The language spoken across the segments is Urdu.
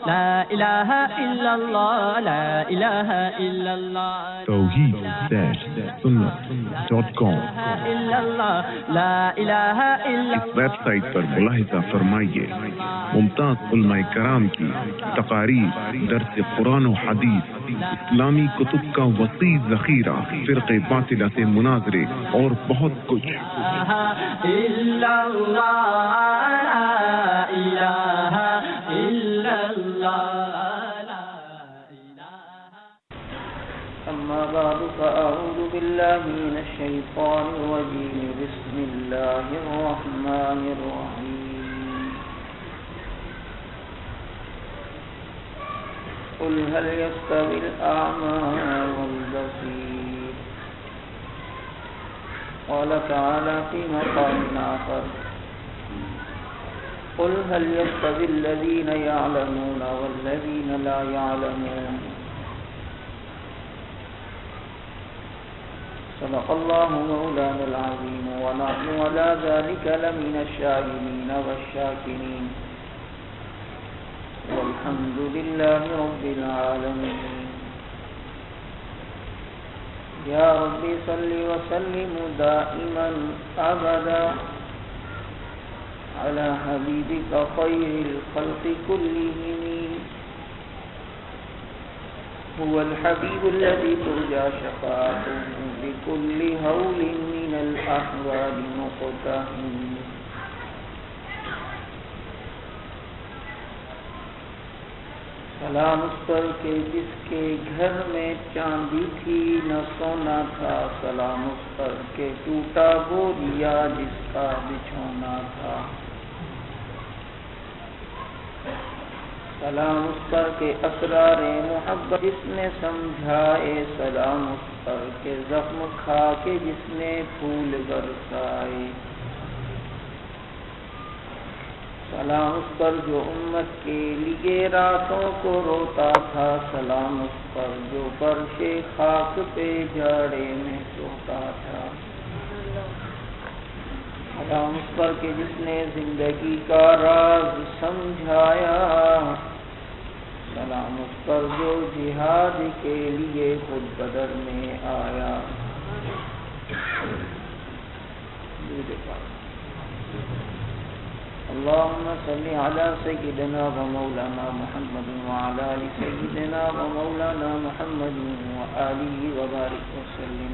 لا الہ الا اللہ لا الہ الا اللہ توحید-سنت.com لا الہ الا اس ویب سائٹ پر ملاحظہ فرمائیے ممتاز علماء کرام کی تقاریر، درس قرآن و حدیث، اسلامی کتب کا وسیع ذخیرہ، فرقے باطلہ سے مناظرے اور بہت کچھ۔ أما بعد فأعوذ بالله من الشيطان الرجيم بسم الله الرحمن الرحيم قل هل يستوي الأعمى والبصير قال تعالى في مقام آخر قل هل يستوي الذين يعلمون والذين لا يعلمون صدق الله مولانا العظيم ونحن على ذلك لمن الشاهدين والشاكرين والحمد لله رب العالمين يا رب صل وسلم دائما أبدا على حبيبك خير الخلق كلهم هو الحبيب الذي ترجى شفاعته بكل هول من الأحوال مقتحم سلام اس پر کے جس کے گھر میں چاندی تھی نہ سونا تھا، سلام اس پر کے ٹوٹا بوریا جس کا بچھونا تھا، سلام اس پر کے اسرار محبت جس نے سمجھائے، سلام اس پر کے زخم کھا کے جس نے پھول برسائے، سلام اس پر جو امت کے لیے راتوں کو روتا تھا، سلام اس پر جو فرش خاک پہ جاڑے میں سوتا تھا، سلام اس پر کہ جس نے زندگی کا راز سمجھایا، سلام اس پر جو جہاد کے لیے خود بدر میں آیا۔ اللهم صل على سيدنا ومولانا محمد وعلى آل سيدنا ومولانا محمد وآله وبارك وسلم۔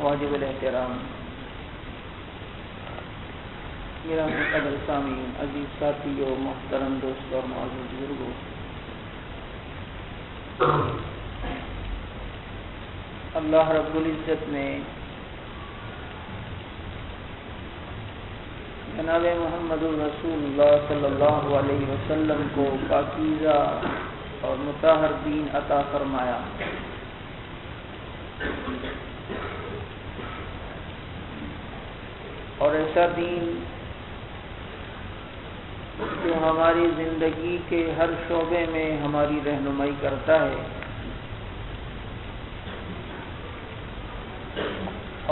واجب الاحترام گرامی قدر سامعین، عزیز ساتھیو، محترم دوستو اور معزز بزرگو، اللہ رب العزت نے جناب محمد الرسول اللہ صلی اللہ علیہ وسلم کو پاکیزہ اور مطہر دین عطا فرمایا، اور ایسا دین جو ہماری زندگی کے ہر شعبے میں ہماری رہنمائی کرتا ہے،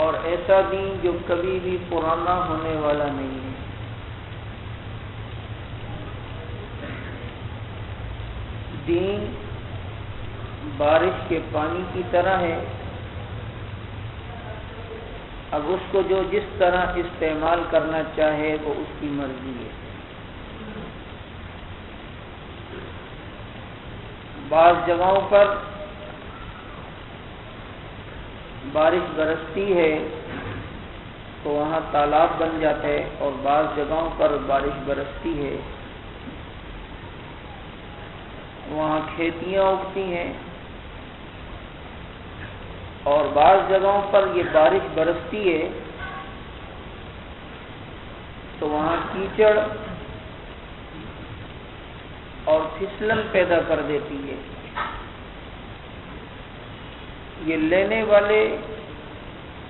اور ایسا دین جو کبھی بھی پرانا ہونے والا نہیں ہے۔ دین بارش کے پانی کی طرح ہے، اب اس کو جو جس طرح استعمال کرنا چاہے وہ اس کی مرضی ہے۔ بعض جگہوں پر بارش برستی ہے تو وہاں تالاب بن جاتا ہے، اور بعض جگہوں پر بارش برستی ہے وہاں کھیتیاں اگتی ہیں، اور بعض جگہوں پر یہ بارش برستی ہے تو وہاں کیچڑ اور پھسلن پیدا کر دیتی ہے۔ یہ لینے والے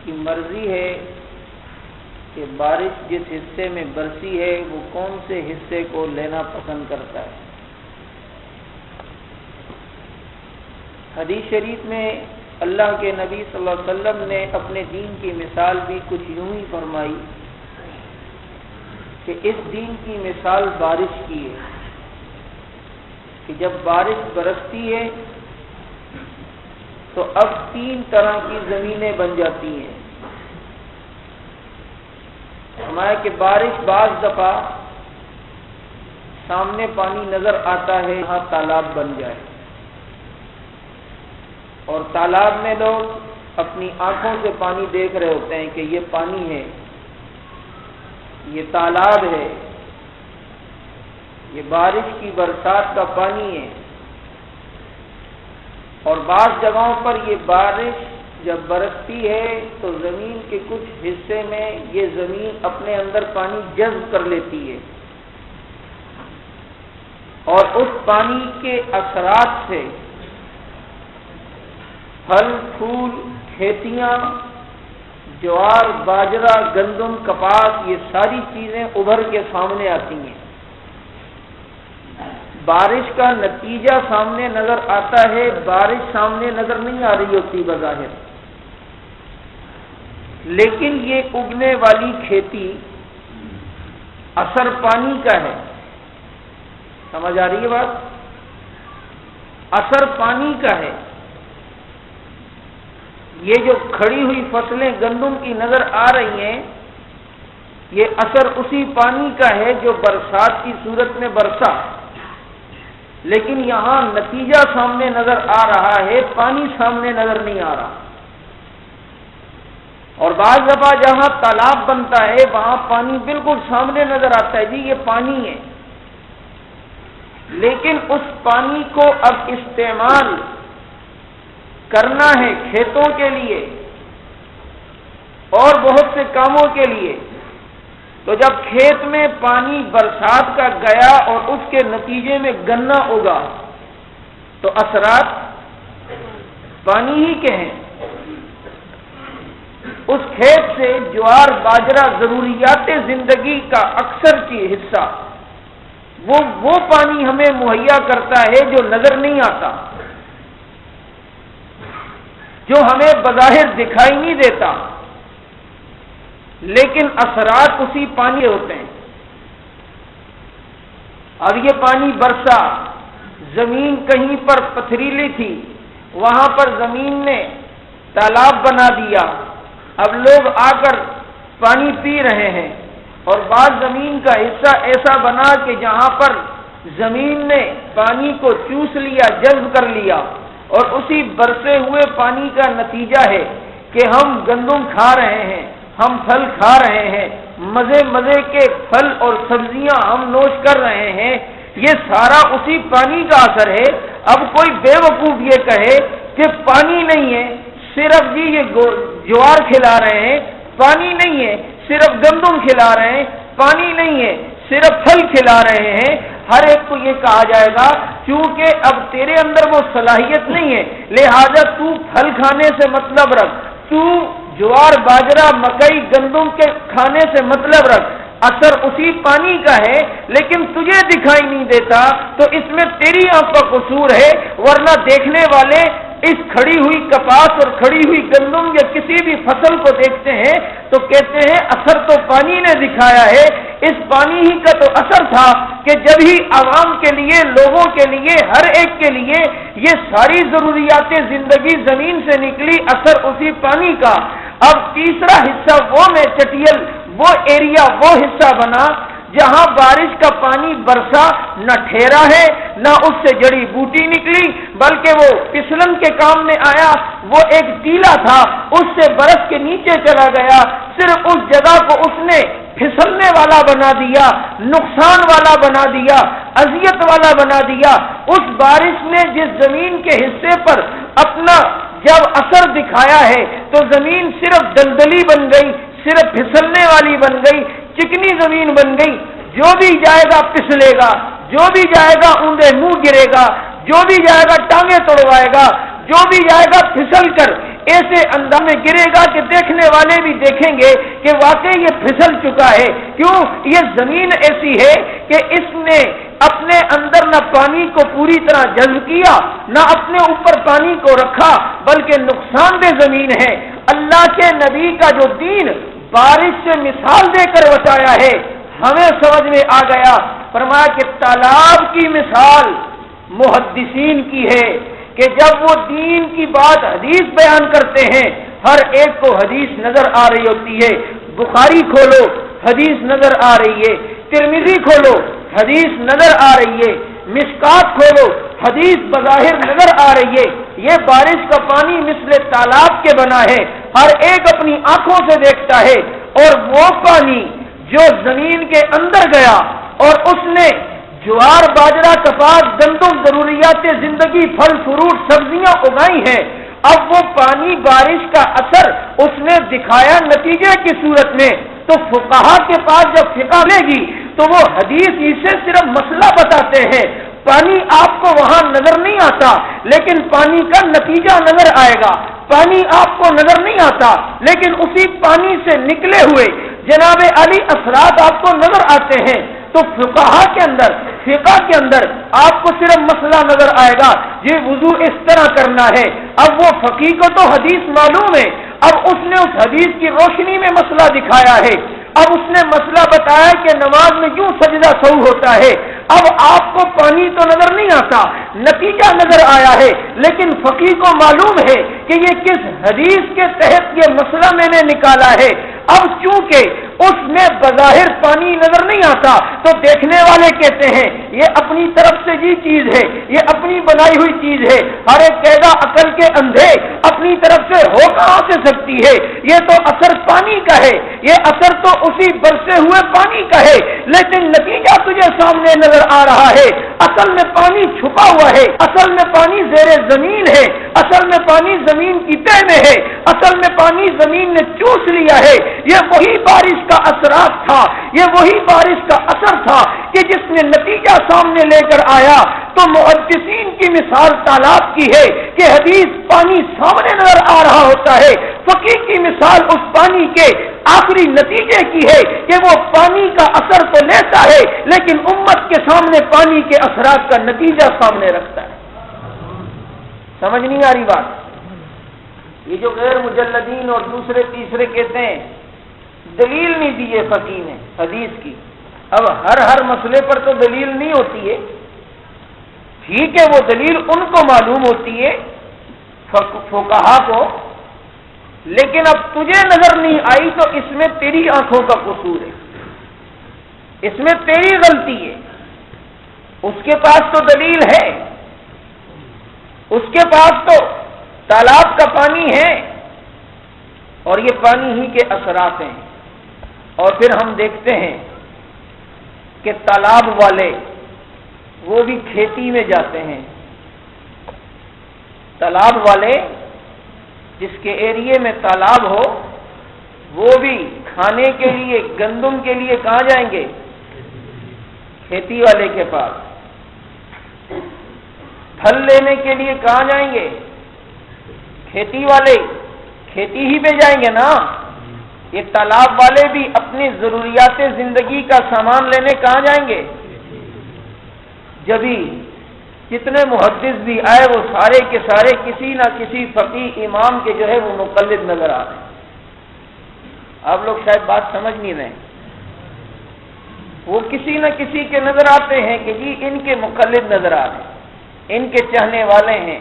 کی مرضی ہے کہ بارش جس حصے میں برسی ہے وہ کون سے حصے کو لینا پسند کرتا ہے۔ حدیث شریف میں اللہ کے نبی صلی اللہ علیہ وسلم نے اپنے دین کی مثال بھی کچھ یوں ہی فرمائی کہ اس دین کی مثال بارش کی ہے کہ جب بارش برستی ہے تو اب 3 طرح کی زمینیں بن جاتی ہیں. ہمارے کہ بارش بعض دفعہ سامنے پانی نظر آتا ہے یہاں تالاب بن جائے اور تالاب میں لوگ اپنی آنکھوں سے پانی دیکھ رہے ہوتے ہیں کہ یہ پانی ہے، یہ تالاب ہے، یہ بارش کی برسات کا پانی ہے. اور بعض جگہوں پر یہ بارش جب برستی ہے تو زمین کے کچھ حصے میں یہ زمین اپنے اندر پانی جذب کر لیتی ہے اور اس پانی کے اثرات سے پھل پھول، کھیتیاں، جوار، باجرہ، گندم، کپاس، یہ ساری چیزیں ابھر کے سامنے آتی ہیں. بارش کا نتیجہ سامنے نظر آتا ہے، بارش سامنے نظر نہیں آ رہی ہوتی بظاہر، لیکن یہ اگنے والی کھیتی اثر پانی کا ہے. سمجھ آ رہی ہے بات؟ اثر پانی کا ہے. یہ جو کھڑی ہوئی فصلیں گندم کی نظر آ رہی ہیں یہ اثر اسی پانی کا ہے جو برسات کی صورت میں برسا، لیکن یہاں نتیجہ سامنے نظر آ رہا ہے، پانی سامنے نظر نہیں آ رہا. اور بعض دفعہ جہاں تالاب بنتا ہے وہاں پانی بالکل سامنے نظر آتا ہے، جی یہ پانی ہے، لیکن اس پانی کو اب استعمال کرنا ہے کھیتوں کے لیے اور بہت سے کاموں کے لیے. تو جب کھیت میں پانی برسات کا گیا اور اس کے نتیجے میں گنا اگا تو اثرات پانی ہی کے ہیں. اس کھیت سے جوار، باجرہ، ضروریات زندگی کا اکثر کی حصہ وہ پانی ہمیں مہیا کرتا ہے جو نظر نہیں آتا، جو ہمیں بظاہر دکھائی نہیں دیتا، لیکن اثرات اسی پانی ہوتے ہیں. اب یہ پانی برسا، زمین کہیں پر پتھریلی تھی، وہاں پر زمین نے تالاب بنا دیا. اب لوگ آ کر پانی پی رہے ہیں. اور بعض زمین کا حصہ ایسا بنا کہ جہاں پر زمین نے پانی کو چوس لیا، جذب کر لیا، اور اسی برسے ہوئے پانی کا نتیجہ ہے کہ ہم گندم کھا رہے ہیں، ہم پھل کھا رہے ہیں، مزے مزے کے پھل اور سبزیاں ہم نوش کر رہے ہیں. یہ سارا اسی پانی کا اثر ہے. اب کوئی بے وقوف یہ کہے کہ پانی نہیں ہے، صرف جی یہ جوار کھلا رہے ہیں، پانی نہیں ہے، صرف گندم کھلا رہے ہیں، پانی نہیں ہے، صرف پھل کھلا رہے ہیں. ہر ایک کو یہ کہا جائے گا کیونکہ اب تیرے اندر وہ صلاحیت نہیں ہے، لہذا تو پھل کھانے سے مطلب رکھ، تو جوار، باجرہ، مکئی، گندم کے کھانے سے مطلب رکھ. اثر اسی پانی کا ہے لیکن تجھے دکھائی نہیں دیتا، تو اس میں تیری آنکھ کا قصور ہے. ورنہ دیکھنے والے اس کھڑی ہوئی کپاس اور کھڑی ہوئی گندم یا کسی بھی فصل کو دیکھتے ہیں تو کہتے ہیں اثر تو پانی نے دکھایا ہے. اس پانی ہی کا تو اثر تھا کہ جب ہی عوام کے لیے، لوگوں کے لیے، ہر ایک کے لیے یہ ساری ضروریات زندگی زمین سے نکلی، اثر اسی پانی کا. اب تیسرا حصہ وہ میٹیریل، وہ ایریا، وہ حصہ بنا جہاں بارش کا پانی برسا، نہ ٹھہرا ہے، نہ اس سے جڑی بوٹی نکلی، بلکہ وہ پسلن کے کام میں آیا. وہ ایک ٹیلا تھا، اس سے برف کے نیچے چلا گیا، صرف اس جگہ کو اس نے پھسلنے والا بنا دیا، نقصان والا بنا دیا، اذیت والا بنا دیا. اس بارش نے جس زمین کے حصے پر اپنا جب اثر دکھایا ہے تو زمین صرف دلدلی بن گئی، صرف پھسلنے والی بن گئی، چکنی زمین بن گئی. جو بھی جائے گا پسلے گا، جو بھی جائے گا اونڈے منہ گرے گا، جو بھی جائے گا ٹانگیں توڑوائے گا، جو بھی جائے گا پھسل کر ایسے انداز میں گرے گا کہ دیکھنے والے بھی دیکھیں گے کہ واقعی یہ پھسل چکا ہے. کیوں؟ یہ زمین ایسی ہے کہ اس نے اپنے اندر نہ پانی کو پوری طرح جذب کیا، نہ اپنے اوپر پانی کو رکھا، بلکہ نقصان دہ زمین ہے. اللہ کے نبی کا جو دین بارش سے مثال دے کر بتایا ہے، ہمیں سمجھ میں آ گیا۔ فرمایا کہ تالاب کی مثال محدثین کی ہے کہ جب وہ دین کی بات حدیث بیان کرتے ہیں، ہر ایک کو حدیث نظر آ رہی ہوتی ہے۔ بخاری کھولو حدیث نظر آ رہی ہے، ترمذی کھولو حدیث نظر آ رہی ہے، مشکات کھولو حدیث بظاہر نظر آ رہی ہے۔ یہ بارش کا پانی مثل تالاب کے بنا ہے، ہر ایک اپنی آنکھوں سے دیکھتا ہے، اور وہ پانی جو زمین کے اندر گیا اور اس نے جوار باجرہ کپاس گندم ضروریات زندگی پھل فروٹ سبزیاں اگائی ہیں، اب وہ پانی بارش کا اثر اس نے دکھایا نتیجے کی صورت میں، تو فقہا کے پاس جب فقہ لے گی تو وہ حدیث ہی سے صرف مسئلہ بتاتے ہیں، پانی آپ کو وہاں نظر نہیں آتا لیکن پانی کا نتیجہ نظر آئے گا، پانی آپ کو نظر نہیں آتا لیکن اسی پانی سے نکلے ہوئے جناب علی اثرات آپ کو نظر آتے ہیں۔ تو فقہا کے اندر فقہ کے اندر آپ کو صرف مسئلہ نظر آئے گا، یہ وضو اس طرح کرنا ہے۔ اب وہ فقیہ کو تو حدیث معلوم ہے، اب اس نے اس حدیث کی روشنی میں مسئلہ دکھایا ہے، اب اس نے مسئلہ بتایا کہ نماز میں یوں سجدہ سہو ہوتا ہے۔ اب آپ کو پانی تو نظر نہیں آتا، نتیجہ نظر آیا ہے، لیکن فقیہ کو معلوم ہے کہ یہ کس حدیث کے تحت یہ مسئلہ میں نے نکالا ہے۔ اب چونکہ اس میں بظاہر پانی نظر نہیں آتا تو دیکھنے والے کہتے ہیں یہ اپنی طرف سے یہ چیز ہے، یہ اپنی بنائی ہوئی چیز ہے، ہر ایک کہے گا عقل کے اندھے اپنی طرف سے ہو کہاں سے سکتی ہے، یہ تو اثر پانی کا ہے، یہ اثر تو اسی برسے ہوئے پانی کا ہے، لیکن نتیجہ تجھے سامنے نظر آ رہا ہے۔ اصل میں پانی چھپا ہوا ہے، اصل میں پانی زیر زمین ہے، اصل میں پانی زمین کی تہ میں ہے، اصل میں پانی زمین نے چوس لیا ہے۔ یہ وہی بارش کا اثرات تھا، یہ وہی بارش کا اثر تھا کہ جس نے نتیجہ سامنے لے کر آیا۔ تو محدثین کی مثال تالاب کی ہے کہ حدیث پانی سامنے نظر آ رہا ہوتا ہے، فقیہ کی مثال اس پانی کے آخری نتیجے کی ہے کہ وہ پانی کا اثر تو لیتا ہے لیکن امت کے سامنے پانی کے اثرات کا نتیجہ سامنے رکھتا ہے۔ سمجھ نہیں آ رہی بات؟ یہ جو غیر مجلدین اور دوسرے تیسرے کہتے ہیں دلیل نہیں دی ہے فقیہ نے حدیث کی، اب ہر مسئلے پر تو دلیل نہیں ہوتی ہے، ٹھیک ہے وہ دلیل ان کو معلوم ہوتی ہے فقہا کو، لیکن اب تجھے نظر نہیں آئی تو اس میں تیری آنکھوں کا قصور ہے، اس میں تیری غلطی ہے۔ اس کے پاس تو دلیل ہے، اس کے پاس تو تالاب کا پانی ہے اور یہ پانی ہی کے اثرات ہیں۔ اور پھر ہم دیکھتے ہیں کہ تالاب والے وہ بھی کھیتی میں جاتے ہیں، تالاب والے جس کے ایریے میں تالاب ہو وہ بھی کھانے کے لیے گندم کے لیے کہاں جائیں گے؟ کھیتی والے کے پاس۔ پھل لینے کے لیے کہاں جائیں گے؟ کھیتی والے، کھیتی ہی پہ جائیں گے نا۔ یہ تالاب والے بھی اپنی ضروریات زندگی کا سامان لینے کہاں جائیں گے؟ جبھی جتنے محدث بھی آئے وہ سارے کے سارے کسی نہ کسی فقیہ امام کے جو ہے وہ مقلد نظر آ رہے ہیں۔ آپ لوگ شاید بات سمجھ نہیں رہے، وہ کسی نہ کسی کے نظر آتے ہیں کہ جی ان کے مقلد نظر آ رہے ہیں، ان کے چاہنے والے ہیں۔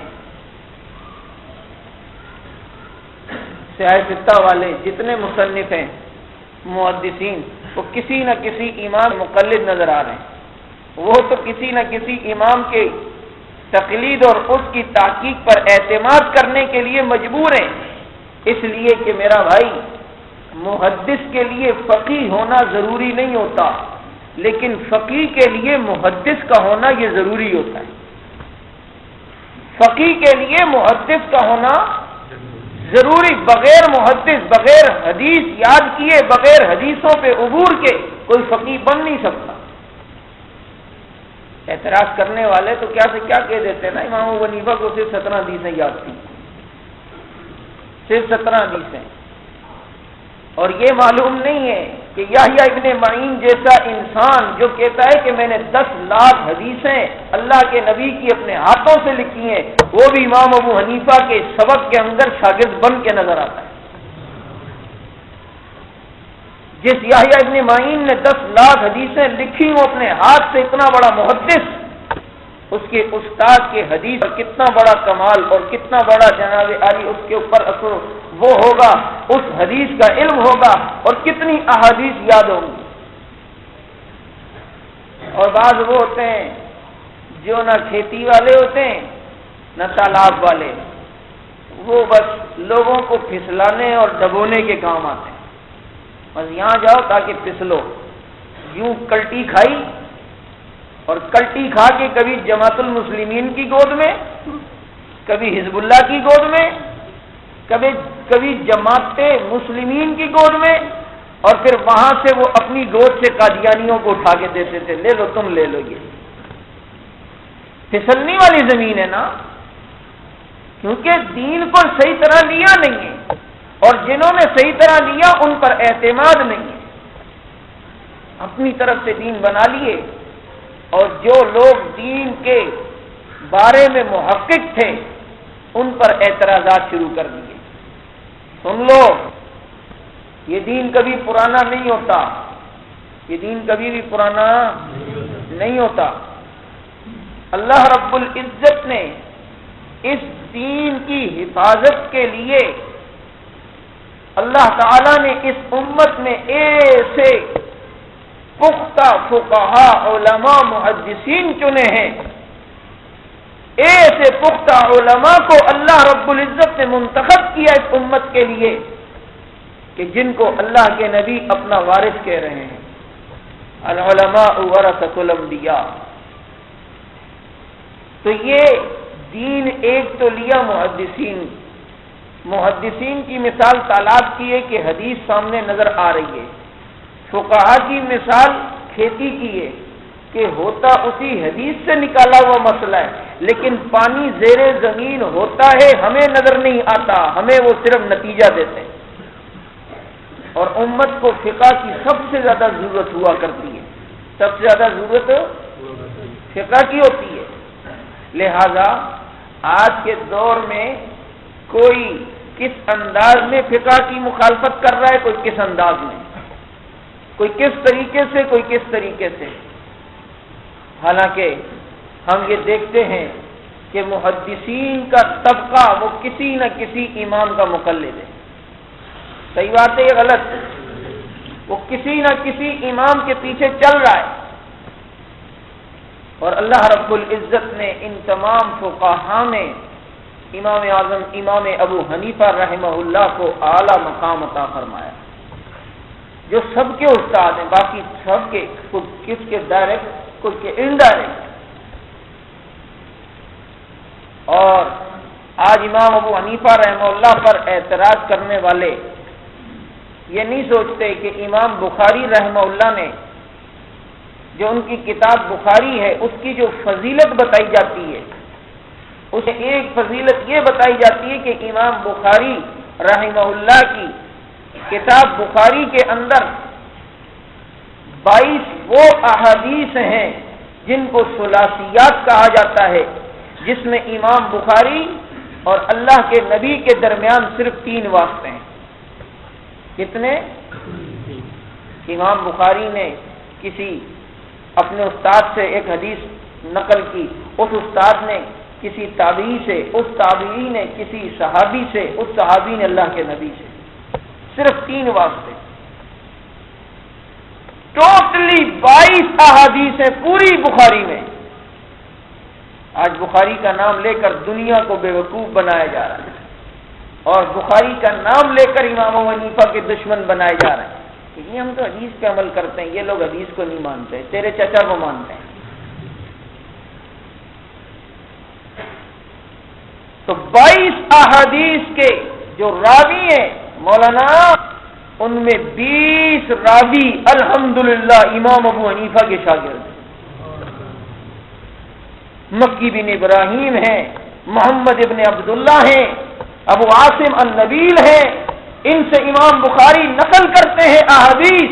سیاستہ والے جتنے مصنف ہیں محدثین وہ کسی نہ کسی امام مقلد نظر آ رہے ہیں، وہ تو کسی نہ کسی امام کے تقلید اور اس کی تحقیق پر اعتماد کرنے کے لیے مجبور ہیں، اس لیے کہ میرا بھائی محدث کے لیے فقیہ ہونا ضروری نہیں ہوتا، لیکن فقیہ کے لیے محدث کا ہونا یہ ضروری ہوتا ہے۔ فقیہ کے لیے محدث کا ہونا ضروری، بغیر محدث، بغیر حدیث یاد کیے، بغیر حدیثوں پہ عبور کے کوئی فقیہ بن نہیں سکتا۔ اعتراض کرنے والے تو کیا سے کیا کہہ دیتے ہیں نا، امام ابو حنیفہ کو صرف 17 حدیثیں یاد تھی، صرف 17 حدیثیں، اور یہ معلوم نہیں ہے کہ یحییٰ ابن معین جیسا انسان جو کہتا ہے کہ میں نے 10 لاکھ حدیثیں اللہ کے نبی کی اپنے ہاتھوں سے لکھی ہیں، وہ بھی امام ابو حنیفہ کے سبق کے اندر شاگرد بن کے نظر آتا ہے۔ جس یحییٰ ابن معین نے 10 لاکھ حدیثیں لکھی ہوں اپنے ہاتھ سے، اتنا بڑا محدث، اس کے استاد کے حدیث پر کتنا بڑا کمال اور کتنا بڑا جناب عالی اس کے اوپر اثر وہ ہوگا، اس حدیث کا علم ہوگا اور کتنی احادیث یاد ہوں گی۔ اور بعض وہ ہوتے ہیں جو نہ کھیتی والے ہوتے ہیں نہ تالاب والے، وہ بس لوگوں کو پھسلانے اور ڈبونے کے کام آتے ہیں، بس یہاں جاؤ تاکہ پھسلو، یوں کلٹی کھائی اور کلٹی کھا کے کبھی جماعت المسلمین کی گود میں، کبھی حزب اللہ کی گود میں، کبھی جماعت مسلمین کی گود میں، اور پھر وہاں سے وہ اپنی گود سے قادیانیوں کو اٹھا کے دیتے تھے، لے لو تم لے لو۔ یہ پھسلنے والی زمین ہے نا، کیونکہ دین کو صحیح طرح لیا نہیں ہے، اور جنہوں نے صحیح طرح لیا ان پر اعتماد نہیں ہے، اپنی طرف سے دین بنا لیے، اور جو لوگ دین کے بارے میں محقق تھے ان پر اعتراضات شروع کر دیے۔ سن لو، یہ دین کبھی پرانا نہیں ہوتا، یہ دین کبھی بھی پرانا نہیں ہوتا۔ اللہ رب العزت نے اس دین کی حفاظت کے لیے اللہ تعالی نے اس امت میں ایسے پختہ فقہا علماء محدثین چنے ہیں، ایسے پختہ علماء کو اللہ رب العزت نے منتخب کیا اس امت کے لیے کہ جن کو اللہ کے نبی اپنا وارث کہہ رہے ہیں، العلماء ورثۃ الانبیاء۔ تو یہ دین ایک تو لیا محدثین کی مثال تالاب کی ہے کہ حدیث سامنے نظر آ رہی ہے، فقہا کی مثال کھیتی کی ہے کہ ہوتا اسی حدیث سے نکالا ہوا مسئلہ ہے، لیکن پانی زیر زمین ہوتا ہے ہمیں نظر نہیں آتا، ہمیں وہ صرف نتیجہ دیتے ہیں۔ اور امت کو فقہ کی سب سے زیادہ ضرورت ہوا کرتی ہے، سب سے زیادہ ضرورت فقہ کی ہوتی ہے۔ لہذا آج کے دور میں کوئی کس انداز میں فقہ کی مخالفت کر رہا ہے، کوئی کس انداز میں، کوئی کس طریقے سے، کوئی کس طریقے سے۔ حالانکہ ہم یہ دیکھتے ہیں کہ محدثین کا طبقہ وہ کسی نہ کسی امام کا مقلد ہے، صحیح بات ہے یہ غلط، وہ کسی نہ کسی امام کے پیچھے چل رہا ہے۔ اور اللہ رب العزت نے ان تمام فقہاء میں امام اعظم امام ابو حنیفہ رحمہ اللہ کو اعلیٰ مقام عطا فرمایا، جو سب کے استاد ہیں، باقی سب کے کس کے ڈائریکٹ کچھ کے انڈائریکٹ۔ اور آج امام ابو حنیفہ رحمہ اللہ پر اعتراض کرنے والے یہ نہیں سوچتے کہ امام بخاری رحمہ اللہ نے جو ان کی کتاب بخاری ہے اس کی جو فضیلت بتائی جاتی ہے، اسے ایک فضیلت یہ بتائی جاتی ہے کہ امام بخاری رحمہ اللہ کی کتاب بخاری کے اندر 22 وہ احادیث ہیں جن کو ثلاثیات کہا جاتا ہے، جس میں امام بخاری اور اللہ کے نبی کے درمیان صرف 3 واسطے ہیں۔ کتنے؟ امام بخاری نے کسی اپنے استاد سے ایک حدیث نقل کی، اس استاد نے کسی تابعی سے، اس تابعی نے کسی صحابی سے، اس صحابی نے اللہ کے نبی سے، صرف 3 واسطے، ٹوٹلی 22 احادیث ہیں پوری بخاری میں۔ آج بخاری کا نام لے کر دنیا کو بیوقوف بنایا جا رہا ہے، اور بخاری کا نام لے کر امام ابو حنیفہ کے دشمن بنائے جا رہے ہیں کہ یہ ہم تو حدیث پہ عمل کرتے ہیں، یہ لوگ حدیث کو نہیں مانتے، تیرے چچا کو مانتے ہیں۔ تو 22 احادیث کے جو راوی ہیں مولانا، ان میں 20 راوی الحمدللہ امام ابو حنیفہ کے شاگرد ہیں۔ مکی بن ابراہیم ہیں، محمد ابن عبداللہ ہیں، ابو عاصم النبیل ہیں، ان سے امام بخاری نقل کرتے ہیں احادیث،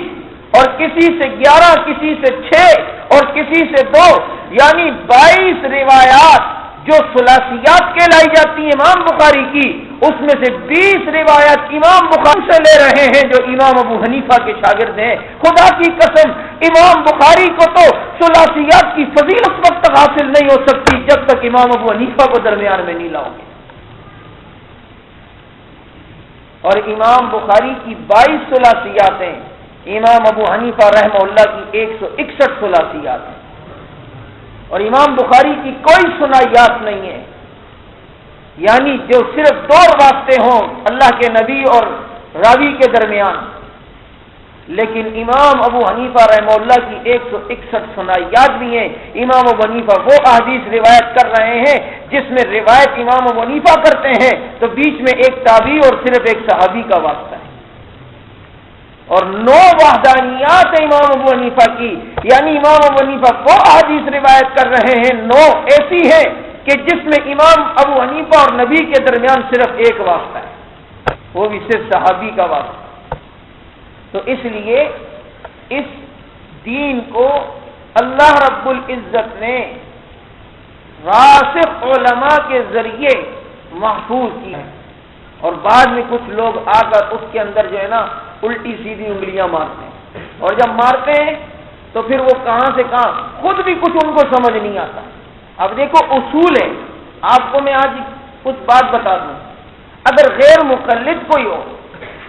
اور کسی سے 11، کسی سے 6 اور کسی سے 2، یعنی 22 روایات جو ثلاثیات کہلائی جاتی ہیں امام بخاری کی، اس میں سے 20 روایت امام بخاری سے لے رہے ہیں جو امام ابو حنیفہ کے شاگرد ہیں. خدا کی قسم امام بخاری کو تو ثلاثیات کی فضیلت وقت تک حاصل نہیں ہو سکتی جب تک امام ابو حنیفہ کو درمیان میں نہیں لاؤ گے. اور امام بخاری کی 22 ثلاثیات ہیں، امام ابو حنیفہ رحمہ اللہ کی 161 ثلاثیات ہیں، اور امام بخاری کی کوئی ثنائیات نہیں ہے، یعنی جو صرف 2 واسطے ہوں اللہ کے نبی اور راوی کے درمیان. لیکن امام ابو حنیفہ رحمہ اللہ کی 161 ثنائیات بھی ہیں. امام ابو حنیفہ وہ احادیث روایت کر رہے ہیں جس میں روایت امام ابو حنیفہ کرتے ہیں تو بیچ میں ایک تابعی اور صرف ایک صحابی کا واسطہ ہے. اور 9 وحدانیات امام ابو حنیفہ کی، یعنی امام ابو حنیفہ وہ احادیث روایت کر رہے ہیں 9 ایسی ہیں کہ جس میں امام ابو حنیفہ اور نبی کے درمیان صرف ایک واسطہ ہے، وہ بھی صرف صحابی کا واسطہ. تو اس لیے اس دین کو اللہ رب العزت نے راسخ علماء کے ذریعے محفوظ کیا ہے، اور بعد میں کچھ لوگ آ کر اس کے اندر جو ہے نا الٹی سیدھی انگلیاں مارتے ہیں، اور جب مارتے ہیں تو پھر وہ کہاں سے کہاں خود بھی کچھ ان کو سمجھ نہیں آتا. اب دیکھو اصول ہے، آپ کو میں آج کچھ بات بتا دوں. اگر غیر مقلد کوئی ہو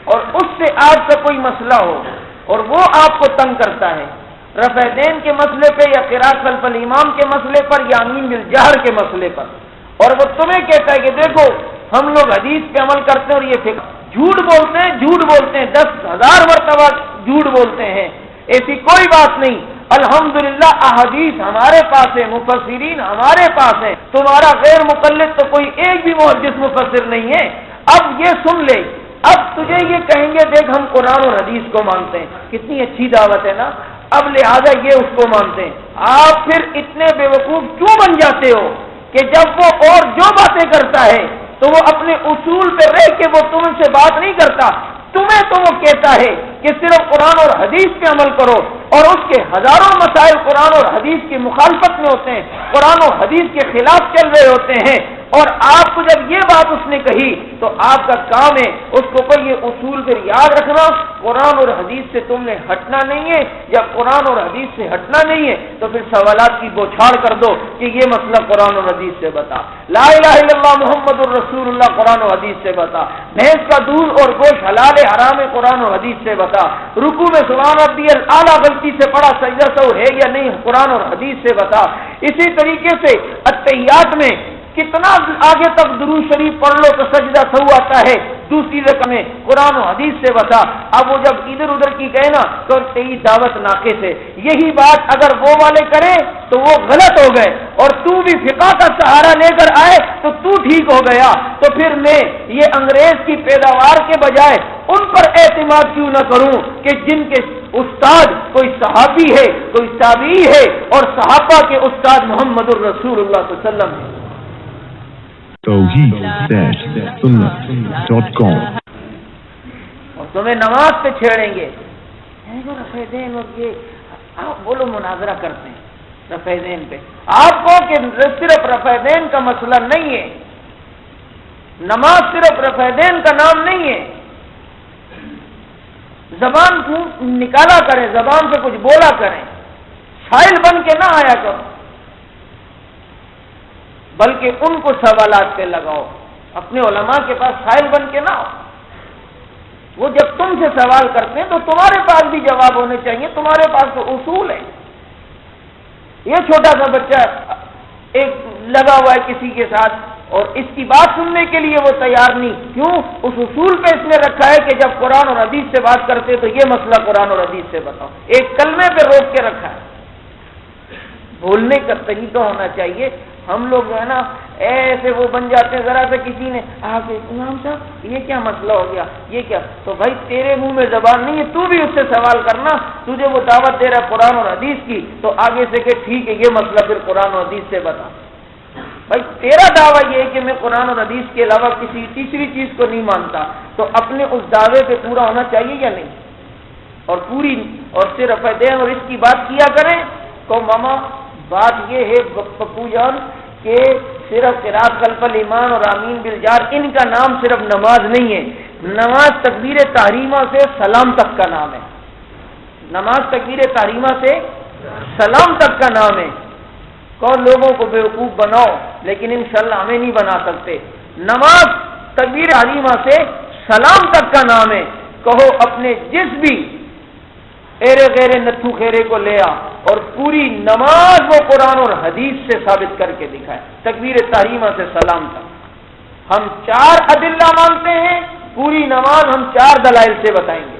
اور اس سے آپ کا کوئی مسئلہ ہو اور وہ آپ کو تنگ کرتا ہے رفع دین کے مسئلے پہ یا قراءت خلف الامام کے مسئلے پر یا امین بالجہر کے مسئلے پر، اور وہ تمہیں کہتا ہے کہ دیکھو ہم لوگ حدیث پہ عمل کرتے ہیں اور یہ فقہ، جھوٹ بولتے ہیں 10,000 مرتبہ جھوٹ بولتے ہیں، ایسی کوئی بات نہیں. الحمدللہ احادیث ہمارے پاس ہے، مفسرین ہمارے پاس ہیں، تمہارا غیر مقلد تو کوئی ایک بھی محدث مفسر نہیں ہے. اب یہ سن لے، اب تجھے یہ کہیں گے دیکھ ہم قرآن اور حدیث کو مانتے ہیں، کتنی اچھی دعوت ہے نا، اب لہذا یہ اس کو مانتے ہیں. آپ پھر اتنے بیوقوف کیوں بن جاتے ہو کہ جب وہ اور جو باتیں کرتا ہے تو وہ اپنے اصول پہ رہ کے وہ تم سے بات نہیں کرتا، تمہیں تو وہ کہتا ہے کہ صرف قرآن اور حدیث پہ عمل کرو، اور اس کے ہزاروں مسائل قرآن اور حدیث کی مخالفت میں ہوتے ہیں، قرآن اور حدیث کے خلاف چل رہے ہوتے ہیں. اور آپ کو جب یہ بات اس نے کہی تو آپ کا کام ہے اس کو کوئی یہ اصول پھر یاد رکھنا، قرآن اور حدیث سے تم نے ہٹنا نہیں ہے. جب قرآن اور حدیث سے ہٹنا نہیں ہے تو پھر سوالات کی بوچھاڑ کر دو کہ یہ مسئلہ قرآن اور حدیث سے بتا، لا الہ الا اللہ محمد الرسول اللہ قرآن و حدیث سے بتا، بھینس کا دودھ اور گوشت حلال حرام قرآن و حدیث سے بتا، رکوع میں سبحان ربی الاعلیٰ غلطی سے پڑھا سجدہ سہو ہے یا نہیں قرآن اور حدیث سے بتا. اسی طریقے سے التحیات میں کتنا آگے تک درود شریف پڑھ لو تو سجدہ سہو آتا ہے، دوسری رقم میں قرآن و حدیث سے بتا. اب وہ جب ادھر ادھر کی کہے نا تو تیری دعوت ناقص ہے. یہی بات اگر وہ والے کرے تو وہ غلط ہو گئے، اور تو بھی فقہ کا سہارا لے کر آئے تو تو ٹھیک ہو گیا. تو پھر میں یہ انگریز کی پیداوار کے بجائے ان پر اعتماد کیوں نہ کروں کہ جن کے استاد کوئی صحابی ہے، کوئی تابعی ہے، اور صحابہ کے استاد محمد الرسول اللہ صلی اللہ علیہ وسلم ہے. توحید-سنت.com. اور تمہیں نماز پہ چھیڑیں گے، رفع دین اور یہ آپ بولو مناظرہ کرتے ہیں رفع دین پہ. آپ کو کہ صرف رفع دین کا مسئلہ نہیں ہے، نماز صرف رفع دین کا نام نہیں ہے. زبان نکالا کریں، زبان سے کچھ بولا کریں، شاعر بن کے نہ آیا کرو، بلکہ ان کو سوالات پہ لگاؤ. اپنے علماء کے پاس شاعر بن کے نہ آؤ. وہ جب تم سے سوال کرتے ہیں تو تمہارے پاس بھی جواب ہونے چاہیے، تمہارے پاس تو اصول ہے. یہ چھوٹا سا بچہ ایک لگا ہوا ہے کسی کے ساتھ اور اس کی بات سننے کے لیے وہ تیار نہیں، کیوں؟ اس اصول پہ اس نے رکھا ہے کہ جب قرآن اور حدیث سے بات کرتے تو یہ مسئلہ قرآن اور حدیث سے بتاؤ. ایک کلمے پہ روک کے رکھا ہے. بولنے کا طریقہ ہونا چاہیے. ہم لوگ جو ہے نا ایسے وہ بن جاتے ہیں، ذرا سا کسی نے آگے امام صاحب یہ کیا مسئلہ ہو گیا، یہ کیا، تو بھائی تیرے منہ میں زبان نہیں ہے، تو بھی اس سے سوال کرنا. تجھے وہ دعوت دے رہا ہے قرآن اور حدیث کی تو آگے سے کہ ٹھیک ہے یہ مسئلہ پھر قرآن اور حدیث سے بتا. بھائی تیرا دعویٰ یہ ہے کہ میں قرآن اور حدیث کے علاوہ کسی تیسری چیز کو نہیں مانتا، تو اپنے اس دعوے پہ پورا ہونا چاہیے یا نہیں؟ اور پوری اور صرف رفع دین اور اس کی بات کیا کریں. تو ماما بات یہ ہے پپو جان کہ صرف قراءت خلف الامام اور آمین بالجار ان کا نام صرف نماز نہیں ہے، نماز تکبیر تحریمہ سے سلام تک کا نام ہے، نماز تکبیر تحریمہ سے سلام تک کا نام ہے۔ کون لوگوں کو بیوقوف بناؤ، لیکن انشاءاللہ ہمیں نہیں بنا سکتے۔ نماز تکبیر تحریمہ سے سلام تک کا نام ہے۔ کہو اپنے جس بھی ایرے غیرے نتھو خیرے کو لے آ اور پوری نماز وہ قرآن اور حدیث سے ثابت کر کے دکھائے، تکبیر تحریمہ سے سلام تک۔ ہم 4 ادلہ مانتے ہیں، پوری نماز ہم 4 دلائل سے بتائیں گے۔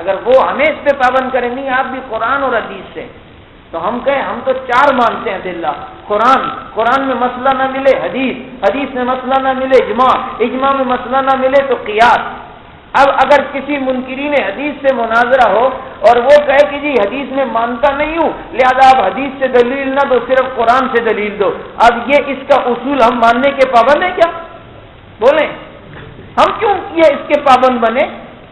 اگر وہ ہمیں اس پہ پابند کریں نہیں آپ بھی قرآن اور حدیث سے، تو ہم کہیں ہم تو 4 مانتے ہیں ادلہ، قرآن میں مسئلہ نہ ملے حدیث میں مسئلہ نہ ملے اجماع میں مسئلہ نہ ملے تو قیاس۔ اب اگر کسی منکرین حدیث سے مناظرہ ہو اور وہ کہے کہ جی حدیث میں مانتا نہیں ہوں لہذا آپ حدیث سے دلیل نہ دو، صرف قرآن سے دلیل دو، اب یہ اس کا اصول ہم ماننے کے پابند ہیں کیا؟ بولیں ہم کیوں یہ اس کے پابند بنے؟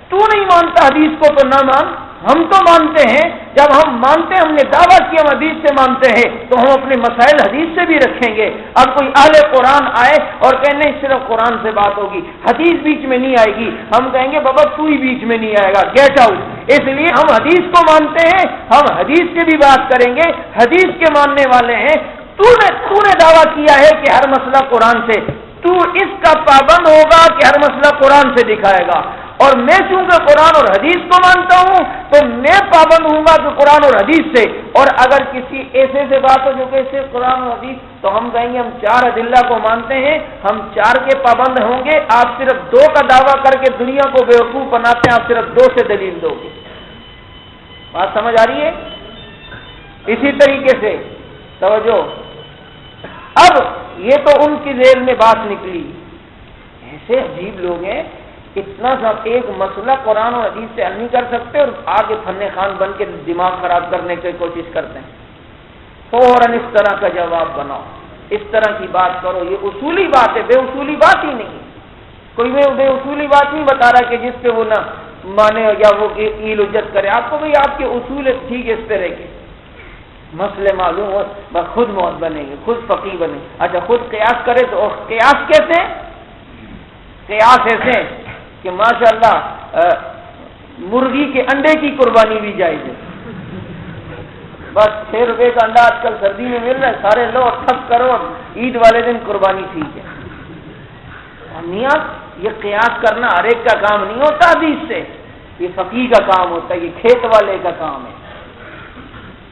تو نہیں مانتا حدیث کو تو نہ مان، ہم تو مانتے ہیں۔ جب ہم مانتے ہیں، ہم نے دعویٰ کیا ہم حدیث سے مانتے ہیں، تو ہم اپنے مسائل حدیث سے بھی رکھیں گے۔ اب کوئی اہل قرآن آئے اور کہنے صرف قرآن سے بات ہوگی، حدیث بیچ میں نہیں آئے گی، ہم کہیں گے بابا تو ہی بیچ میں نہیں آئے گا، گیٹ آؤٹ۔ اس لیے ہم حدیث کو مانتے ہیں، ہم حدیث سے بھی بات کریں گے، حدیث کے ماننے والے ہیں۔ تو نے دعویٰ کیا ہے کہ ہر مسئلہ قرآن سے، تو اس کا پابند ہوگا کہ ہر مسئلہ قرآن سے دکھائے گا، اور میں چونکہ قرآن اور حدیث کو مانتا ہوں تو میں پابند ہوں گا کہ قرآن اور حدیث سے۔ اور اگر کسی ایسے سے بات ہو جو کہ صرف قرآن اور حدیث، تو ہم کہیں گے ہم 4 ادلہ کو مانتے ہیں، ہم 4 کے پابند ہوں گے، آپ صرف 2 کا دعویٰ کر کے دنیا کو بیوقوف بناتے ہیں، آپ صرف 2 سے دلیل دو گے۔ بات سمجھ آ رہی ہے؟ اسی طریقے سے توجہ، اب یہ تو ان کی ذیل میں بات نکلی، ایسے عجیب لوگ ہیں اتنا سا ایک مسئلہ قرآن اور حدیث سے حل نہیں کر سکتے اور آگے فن خان بن کے دماغ خراب کرنے کی کوشش کرتے ہیں۔ فوراً اس طرح کا جواب بناؤ، اس طرح کی بات کرو، یہ اصولی بات ہے، بے اصولی بات ہی نہیں۔ کوئی بے اصولی بات نہیں بتا رہا کہ جس پہ وہ نہ مانے یا وہ ایل حجت کرے، آپ کو بھئی آپ کے اصول ٹھیک ہے، اس پہ رہ کے مسئلے معلوم ہو بس خود موت بنے گے، خود فقیہ بنے۔ اچھا خود قیاس کرے تو قیاس کیسے ہیں؟ قیاس ایسے کہ ماشاءاللہ مرغی کے انڈے کی قربانی بھی جائز ہے، بس 6 روپے کا انڈا آج کل سردی میں مل رہا ہے، سارے لو ٹھپ کرو، عید والے دن قربانی ٹھیک ہے۔ میاں یہ قیاس کرنا ہر ایک کا کام نہیں ہوتا حدیث سے، یہ فقیہ کا کام ہوتا ہے، یہ کھیت والے کا کام ہے۔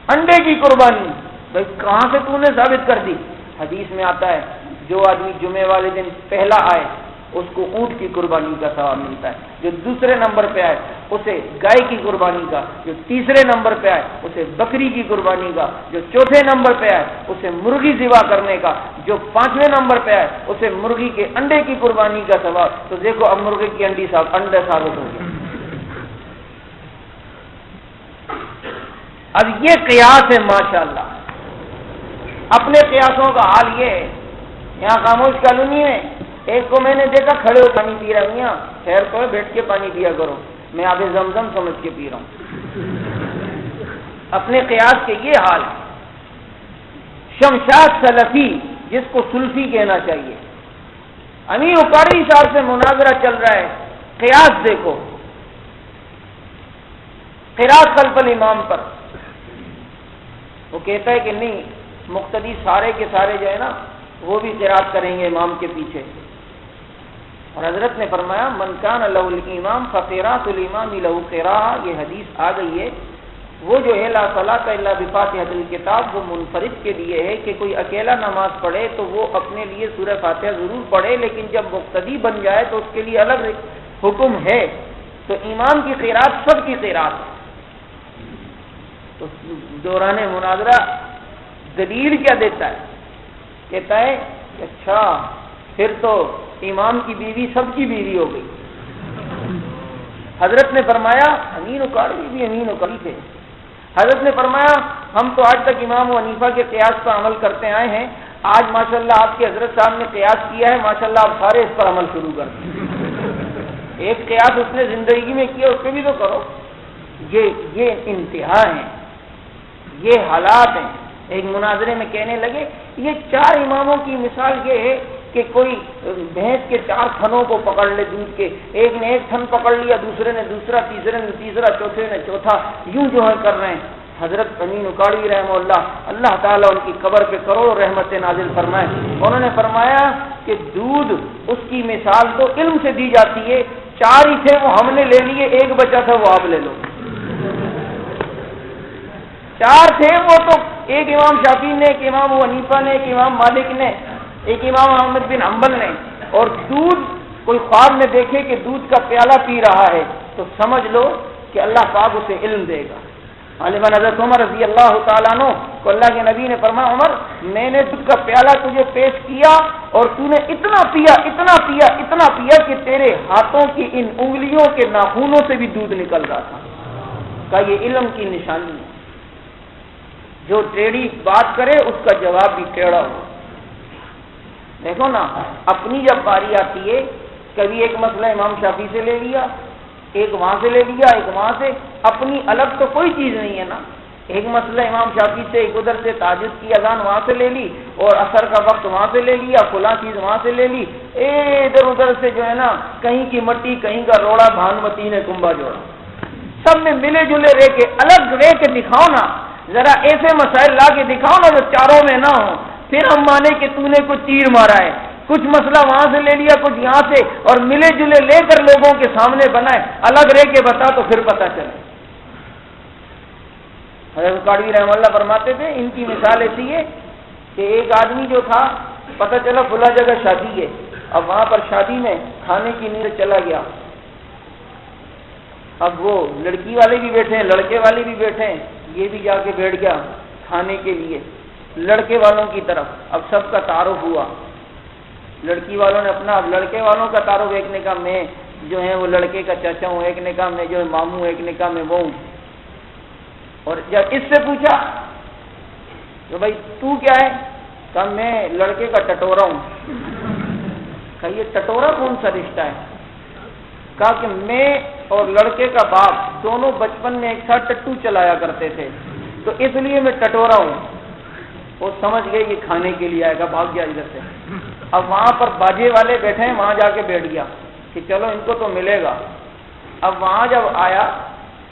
انڈے کی قربانی بھائی کہاں سے تو نے ثابت کر دی؟ حدیث میں آتا ہے جو آدمی جمعے والے دن پہلا آئے اس کو اونٹ کی قربانی کا ثواب ملتا ہے، جو دوسرے نمبر پہ آئے اسے گائے کی قربانی کا، جو تیسرے نمبر پہ آئے اسے بکری کی قربانی کا، جو چوتھے نمبر پہ آئے اسے مرغی ذبح کرنے کا، جو 5ویں نمبر پہ آئے اسے مرغی کے انڈے کی قربانی کا ثواب۔ تو دیکھو اب مرغی کی انڈے ثابت ہو گیا۔ اب یہ قیاس ہے ماشاءاللہ۔ اپنے قیاسوں کا حال یہ ہے، یہاں خاموش کالونی میں ایک کو میں نے دیکھا کھڑے ہو پانی پی رہا، میاں خیر تو ہے بیٹھ کے پانی پیا کرو، میں آب زمزم سمجھ کے پی رہا ہوں۔ اپنے قیاس کے یہ حال ہے۔ شمشاد سلفی جس کو سلفی کہنا چاہیے، امیر قاری صاحب سے مناظرہ چل رہا ہے، قیاس دیکھو، قراءت خلف الامام پر وہ کہتا ہے کہ نہیں مقتدی سارے کے سارے جو ہے نا وہ بھی قراءت کریں گے امام کے پیچھے، اور حضرت نے فرمایا من کان لہ الامام فقراءۃ الامام لہ قراءۃ، یہ حدیث آ گئی ہے، وہ جو ہے لا صلاۃ الا بفاتحۃ الکتاب، وہ منفرد کے لیے ہے کہ کوئی اکیلا نماز پڑھے تو وہ اپنے لیے سورہ فاتحہ ضرور پڑھے، لیکن جب مقتدی بن جائے تو اس کے لیے الگ حکم ہے۔ تو امام کی قراءت سب کی قراءت ہے۔ تو دوران مناظرہ دلیل کیا دیتا ہے؟ کہتا ہے اچھا پھر تو امام کی بیوی سب کی بیوی ہو گئی۔ حضرت نے فرمایا امین وقاری بھی امین وقاری تھے، حضرت نے فرمایا ہم تو آج تک امام و حنیفہ کے قیاس پر عمل کرتے آئے ہیں، آج ماشاءاللہ آپ کے حضرت صاحب نے قیاس کیا ہے، ماشاءاللہ آپ سارے اس پر عمل شروع کر دیں۔ ایک قیاس اس نے زندگی میں کیا اس پہ بھی تو کرو۔ یہ انتہا ہیں، یہ حالات ہیں۔ ایک مناظرے میں کہنے لگے یہ 4 اماموں کی مثال یہ ہے کہ کوئی بھینس کے 4 تھنوں کو پکڑ لے دودھ کے، ایک نے 1 تھن پکڑ لیا، دوسرے نے دوسرا، تیسرے نے تیسرا، چوتھے نے چوتھا، یوں جو ہے کر رہے ہیں۔ حضرت امین اکاڑی رحمہ اللہ تعالیٰ ان کی قبر پہ کروڑوں رحمتیں نازل فرمائے، انہوں نے فرمایا کہ دودھ اس کی مثال تو علم سے دی جاتی ہے، 4 ہی تھے وہ ہم نے لے لیے، 1 بچا تھا وہ آپ لے لو۔ 4 تھے وہ تو، ایک امام شافعی نے، ایک امام ابو حنیفہ نے، ایک امام مالک نے، ایک امام احمد بن حنبل نے، اور دودھ کوئی خواب میں دیکھے کہ دودھ کا پیالہ پی رہا ہے تو سمجھ لو کہ اللہ پاک اسے علم دے گا۔ غالباً حضرت عمر رضی اللہ تعالیٰ عنہ کو اللہ کے نبی نے فرمایا عمر میں نے دودھ کا پیالہ تجھے پیش کیا اور تو نے اتنا پیا اتنا پیا اتنا پیا کہ تیرے ہاتھوں کی ان انگلیوں کے ناخنوں سے بھی دودھ نکل رہا تھا۔ کہا یہ علم کی نشانی ہے، جو ٹیڑھی بات کرے اس کا جواب بھی ٹیڑھا ہو۔ دیکھو نا، اپنی جب باری آتی ہے، کبھی ایک مسئلہ امام شافعی سے لے لیا، ایک وہاں سے لے لیا، ایک وہاں سے، اپنی الگ تو کوئی چیز نہیں ہے نا۔ ایک مسئلہ امام شافعی سے، ایک ادھر سے تہجد کی اذان وہاں سے لے لی، اور عصر کا وقت وہاں سے لے لیا، فلاں چیز وہاں سے لے لی، ادھر ادھر سے جو ہے نا، کہیں کی مٹی کہیں کا روڑا، بھانوتی نے کنبا جوڑا، سب میں ملے جلے رہ کے، الگ رہ کے دکھاؤ نا، ذرا ایسے مسائل لا کے دکھاؤ نا جو چاروں میں نہ ہوں، پھر ہم مانے کہ تو نے کوئی تیر مارا ہے، کچھ مسئلہ وہاں سے لے لیا، کچھ یہاں سے، اور ملے جلے لے کر لوگوں کے سامنے بنائے، الگ رہ کے بتا تو پھر پتہ چلے۔ حضرت قاضی رحمہ اللہ فرماتے تھے ان کی مثال ایسی ہے کہ ایک آدمی جو تھا، پتہ چلا فلاں جگہ شادی ہے، اب وہاں پر شادی میں کھانے کی نیت چلا گیا، اب وہ لڑکی والے بھی بیٹھے ہیں، لڑکے والے بھی بیٹھے ہیں، یہ بھی جا کے بیٹھ گیا کھانے کے لیے لڑکے والوں کی طرف۔ اب سب کا تعارف ہوا، لڑکی والوں نے اپنا، اب لڑکے والوں کا تعارف، ایک نے کہا میں جو ہے وہ لڑکے کا چچا ہوں، ایک نے کہا میں جو ہے ماموں ہوں، ایک نے کہا میں وہ ہوں۔ اور جب اس سے پوچھا کہ بھائی تو کیا ہے، کہا میں لڑکے کا ٹٹورا ہوں۔ کہا یہ ٹٹورا کون سا رشتہ ہے؟ کہا کہ میں اور لڑکے کا باپ دونوں بچپن میں ایک ساتھ ٹٹو چلایا کرتے تھے تو اس لیے میں ٹٹورا ہوں۔ وہ سمجھ گئے یہ کھانے کے لیے آئے گا، بھاگ گیا ادھر سے۔ اب وہاں پر باجے والے بیٹھے ہیں، وہاں جا کے بیٹھ گیا کہ چلو ان کو تو ملے گا۔ اب وہاں جب آیا،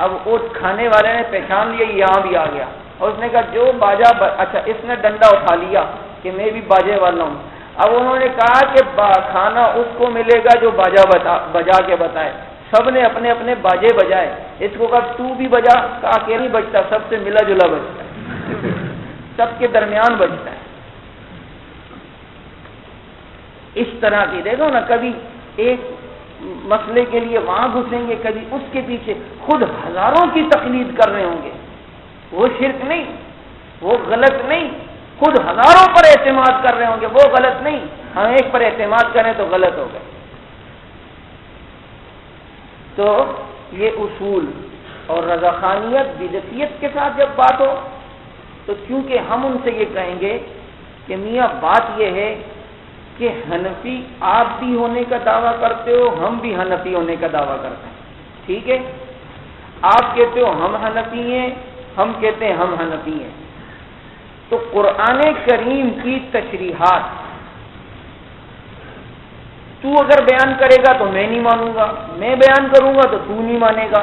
اب وہ کھانے والے نے پہچان لیا یہاں بھی آ گیا، اور اس نے کہا جو باجا، اچھا اس نے ڈنڈا اٹھا لیا کہ میں بھی باجے والا ہوں۔ اب انہوں نے کہا کہ کھانا اس کو ملے گا جو باجا بجا کے بتائے۔ سب نے اپنے اپنے باجے بجائے، اس کو کہا تو بھی بجا، کہا کہ نہیں بجتا، سب سے ملا جلا بجتا ہے، سب کے درمیان بجتا ہے۔ اس طرح کی دیکھو نا، کبھی ایک مسئلے کے لیے وہاں گھسیں گے، کبھی اس کے پیچھے خود ہزاروں کی تقلید کر رہے ہوں گے، وہ شرک نہیں، وہ غلط نہیں، خود ہزاروں پر اعتماد کر رہے ہوں گے، وہ غلط نہیں، ہم ایک پر اعتماد کریں تو غلط ہو گئے۔ تو یہ اصول اور رضاخانیت بدعتیت کے ساتھ جب بات ہو تو کیونکہ ہم ان سے یہ کہیں گے کہ میاں بات یہ ہے کہ حنفی آپ بھی ہونے کا دعویٰ کرتے ہو، ہم بھی حنفی ہونے کا دعویٰ کرتے ہیں، ٹھیک ہے؟ آپ کہتے ہو ہم حنفی ہیں، ہم کہتے ہیں ہم حنفی ہیں، تو قرآن کریم کی تشریحات تو اگر بیان کرے گا تو میں نہیں مانوں گا، میں بیان کروں گا تو تو نہیں مانے گا،